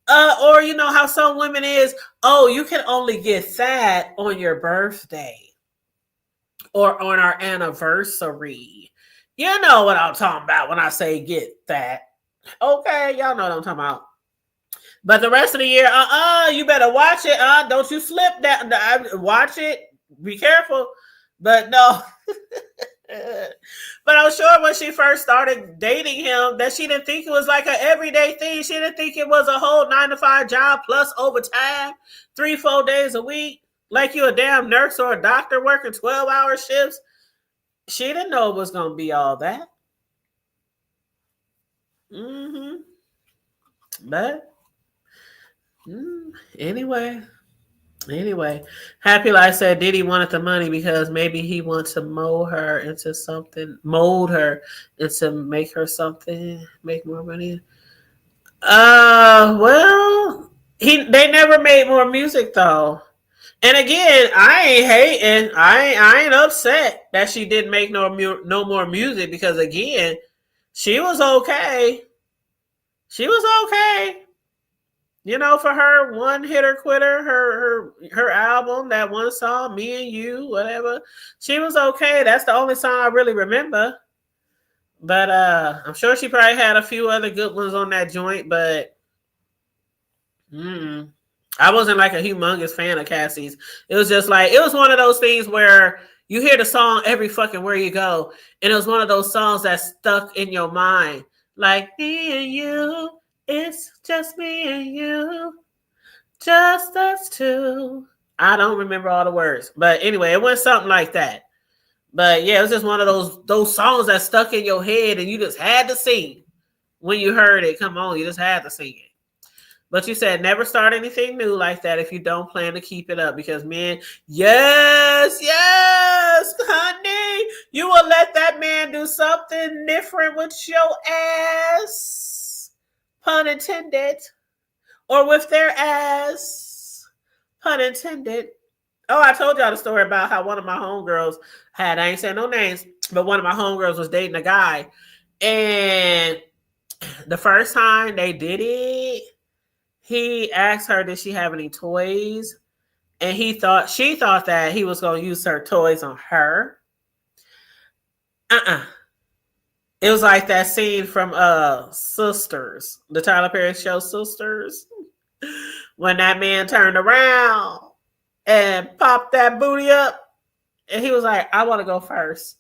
Or you know how some women is, oh, you can only get fat on your birthday or on our anniversary. You know what I'm talking about when I say get fat. Okay, y'all know what I'm talking about. But the rest of the year, you better watch it. Don't you slip that. Watch it. Be careful. But no. But I'm sure when she first started dating him that she didn't think it was like an everyday thing. She didn't think it was a whole 9-to-5 job plus overtime, 3-4 days a week, like you a damn nurse or a doctor working 12-hour shifts. She didn't know it was going to be all that. But anyway, Happy Life said Diddy wanted the money because maybe he wants to mold her into make her something, make more money. Well, they never made more music though. And again, I ain't hating. I ain't upset that she didn't make no more music because again, she was okay. She was okay. You know, for her one hitter quitter, her album, that one song, Me and You, whatever, she was okay. That's the only song I really remember. But I'm sure she probably had a few other good ones on that joint, but I wasn't like a humongous fan of Cassie's. It was just like, it was one of those things where you hear the song every fucking where you go. And it was one of those songs that stuck in your mind. Like, me and you, it's just me and you. Just us two. I don't remember all the words. But anyway, it went something like that. But yeah, it was just one of those songs that stuck in your head and you just had to sing. When you heard it, come on, you just had to sing it. But you said never start anything new like that if you don't plan to keep it up. Because men, yes, honey, you will let that man do something different with your ass. Pun intended. Or with their ass. Pun intended. Oh, I told y'all the story about how one of my homegirls had, I ain't saying no names, but one of my homegirls was dating a guy. And the first time they did it, he asked her, did she have any toys? And she thought that he was going to use her toys on her. It was like that scene from Sisters, the Tyler Perry show Sisters, when that man turned around and popped that booty up. And he was like, I want to go first.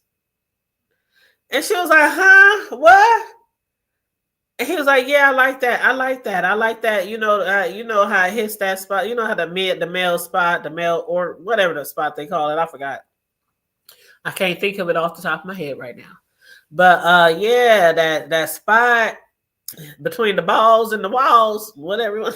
And she was like, huh? What? And he was like, yeah, I like that. I like that. You know how it hits that spot. You know how the male spot, the male or whatever the spot they call it. I forgot. I can't think of it off the top of my head right now. But yeah, that spot between the balls and the walls, whatever.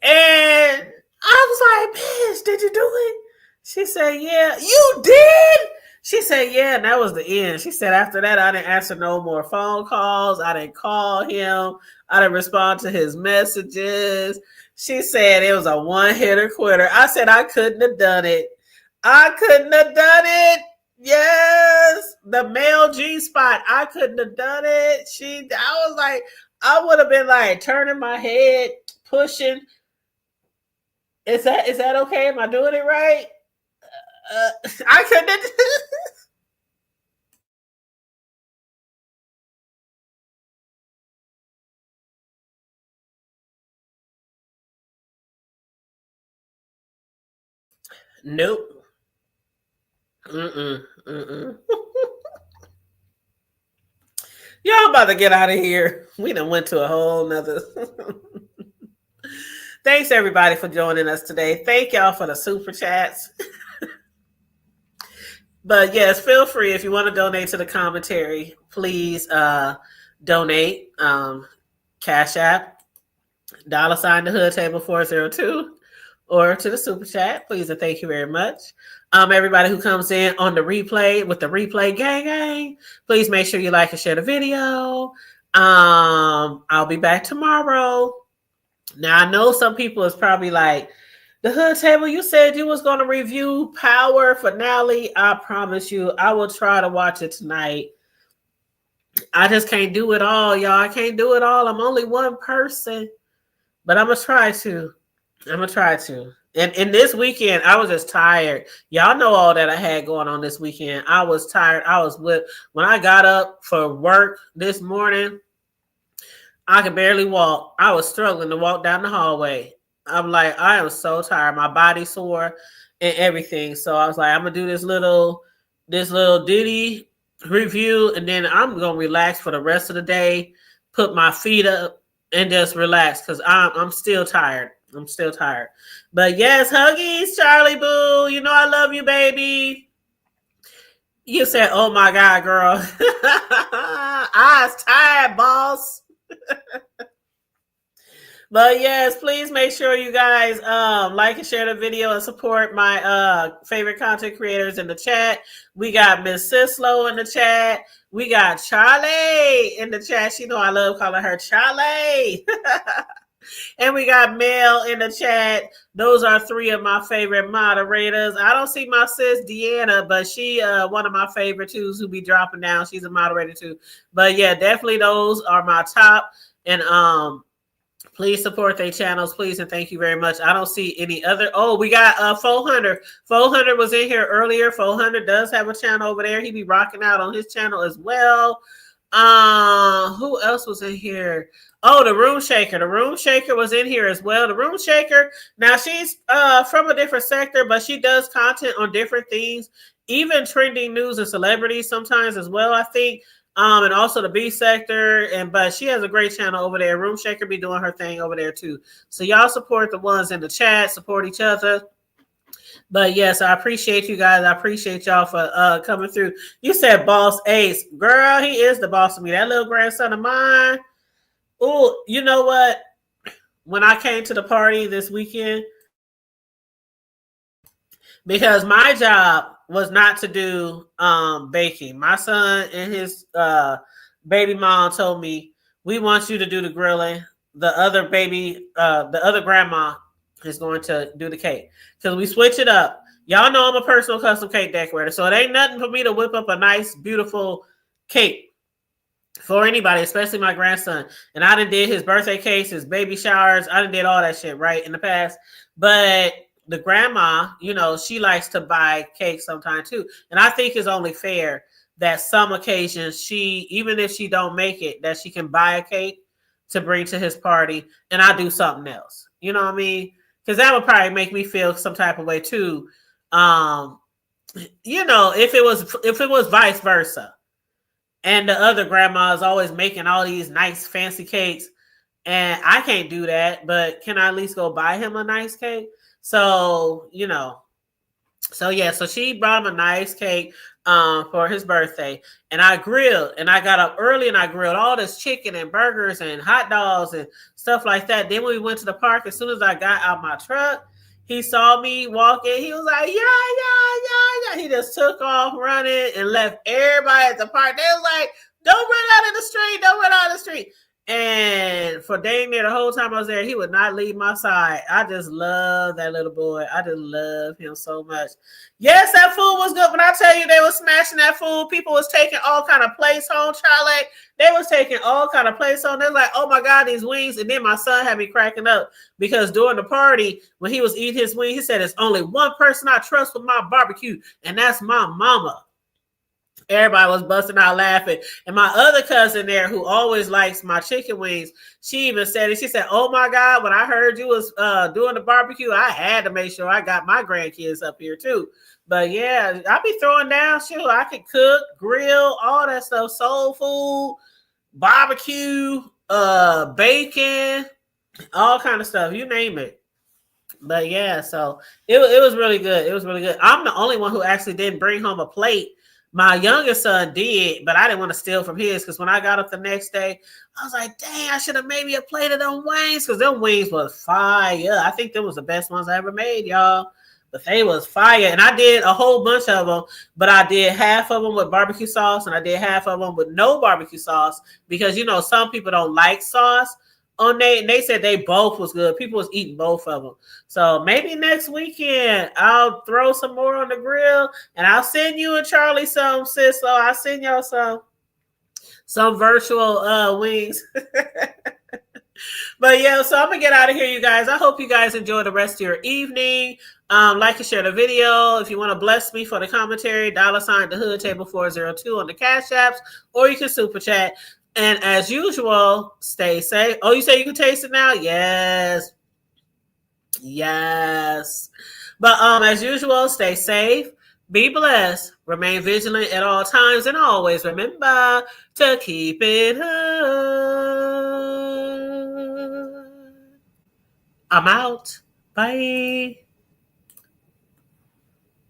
And I was like, bitch, did you do it? She said, yeah. You did? She said, yeah, and that was the end. She said, after that, I didn't answer no more phone calls. I didn't call him. I didn't respond to his messages. She said it was a one-hitter quitter. I said I couldn't have done it. I couldn't have done it. Yes. The male G-spot. I couldn't have done it. I was like, I would have been like turning my head, pushing. Is that okay? Am I doing it right? I couldn't. Nope. Mm-mm. Mm-mm. Y'all about to get out of here. We done went to a whole nother. Thanks everybody for joining us today. Thank y'all for the super chats. But yes, feel free if you want to donate to the commentary. Please donate. Cash App, $ the hood table 402, or to the super chat. Please and thank you very much. Everybody who comes in on the replay with the replay gang, please make sure you like and share the video. I'll be back tomorrow. Now I know some people is probably like, the hood table, you said you was going to review Power finale. I promise you, I will try to watch it tonight. I just can't do it all, y'all. I can't do it all. I'm only one person, but I'm going to try to. And this weekend, I was just tired. Y'all know all that I had going on this weekend. I was tired. When I got up for work this morning, I could barely walk. I was struggling to walk down the hallway. I'm like, I am so tired. My body sore and everything. So I was like, I'm gonna do this little Diddy review, and then I'm gonna relax for the rest of the day, put my feet up and just relax because I'm still tired. But yes, huggies, Charlie Boo. You know I love you, baby. You said, oh my God, girl. I was tired, boss. But yes, please make sure you guys like and share the video and support my favorite content creators in the chat. We got Miss Sislo in the chat. We got Charlie in the chat. She know I love calling her Charlie. And we got Mel in the chat. Those are three of my favorite moderators. I don't see my sis Deanna, but she one of my favorite twos who be dropping down. She's a moderator too. But yeah, definitely those are my top. And please support their channels, please, and thank you very much. I don't see any other. Oh, we got 400. 400 was in here earlier. 400 does have a channel over there. He be rocking out on his channel as well. Who else was in here? Oh, the Room Shaker. The Room Shaker was in here as well. The Room Shaker. Now she's from a different sector, but she does content on different things, even trending news and celebrities sometimes as well, I think. And also the B sector, but she has a great channel over there. Room Shaker be doing her thing over there too. So y'all support the ones in the chat, support each other. But yes, I appreciate you guys. I appreciate y'all for coming through. You said Boss Ace. Girl, he is the boss of me. That little grandson of mine. Oh, you know what? When I came to the party this weekend, because my job was not to do baking. My son and his baby mom told me, we want you to do the grilling. The other grandma is going to do the cake. Because we switch it up. Y'all know I'm a personal custom cake decorator. So it ain't nothing for me to whip up a nice, beautiful cake for anybody, especially my grandson. And I done did his birthday cakes, his baby showers. I done did all that shit, right, in the past. But the grandma, you know, she likes to buy cake sometimes too. And I think it's only fair that some occasions she, even if she don't make it, that she can buy a cake to bring to his party and I do something else. You know what I mean? Because that would probably make me feel some type of way too. You know, if it was vice versa. And the other grandma is always making all these nice fancy cakes. And I can't do that, but can I at least go buy him a nice cake? So, you know, so she brought him a nice cake for his birthday. And I grilled, and I got up early and I grilled all this chicken and burgers and hot dogs and stuff like that. Then when we went to the park, as soon as I got out my truck, he saw me walking. He was like, yeah. He just took off running and left everybody at the park. They was like, don't run out in the street. And for dang near the whole time I was there, he would not leave my side. I just love that little boy. I just love him so much. Yes, that food was good. When I tell you they were smashing that food, people was taking all kind of plates home, Charlie. They was taking all kind of plates home. They're like, oh my God, these wings. And then my son had me cracking up because during the party, when he was eating his wing, he said, there's only one person I trust with my barbecue, and that's my mama. Everybody was busting out laughing. And my other cousin there, who always likes my chicken wings, she even said it. She said, "Oh my God, when I heard you was doing the barbecue, I had to make sure I got my grandkids up here too." But yeah, I be throwing down. Shoot, I can cook, grill, all that stuff, soul food, barbecue, bacon, all kind of stuff. You name it. But yeah, so it was really good. It was really good. I'm the only one who actually didn't bring home a plate. My youngest son did, but I didn't want to steal from his because when I got up the next day, I was like, dang, I should have made me a plate of them wings because them wings was fire. I think them was the best ones I ever made, y'all. But they was fire. And I did a whole bunch of them, but I did half of them with barbecue sauce and I did half of them with no barbecue sauce because, you know, some people don't like sauce. They said they both was good. People was eating both of them. So maybe next weekend I'll throw some more on the grill and I'll send you and Charlie some, sis. So I'll send y'all some virtual wings. But yeah, so I'm gonna get out of here, you guys. I hope you guys enjoy the rest of your evening. Like and share the video. If you want to bless me for the commentary, $ the hood table 402 on the Cash Apps, or you can super chat. And as usual, stay safe. Oh, you say you can taste it now? Yes. Yes. But as usual, stay safe, be blessed, remain vigilant at all times, and always remember to keep it hood. I'm out. Bye.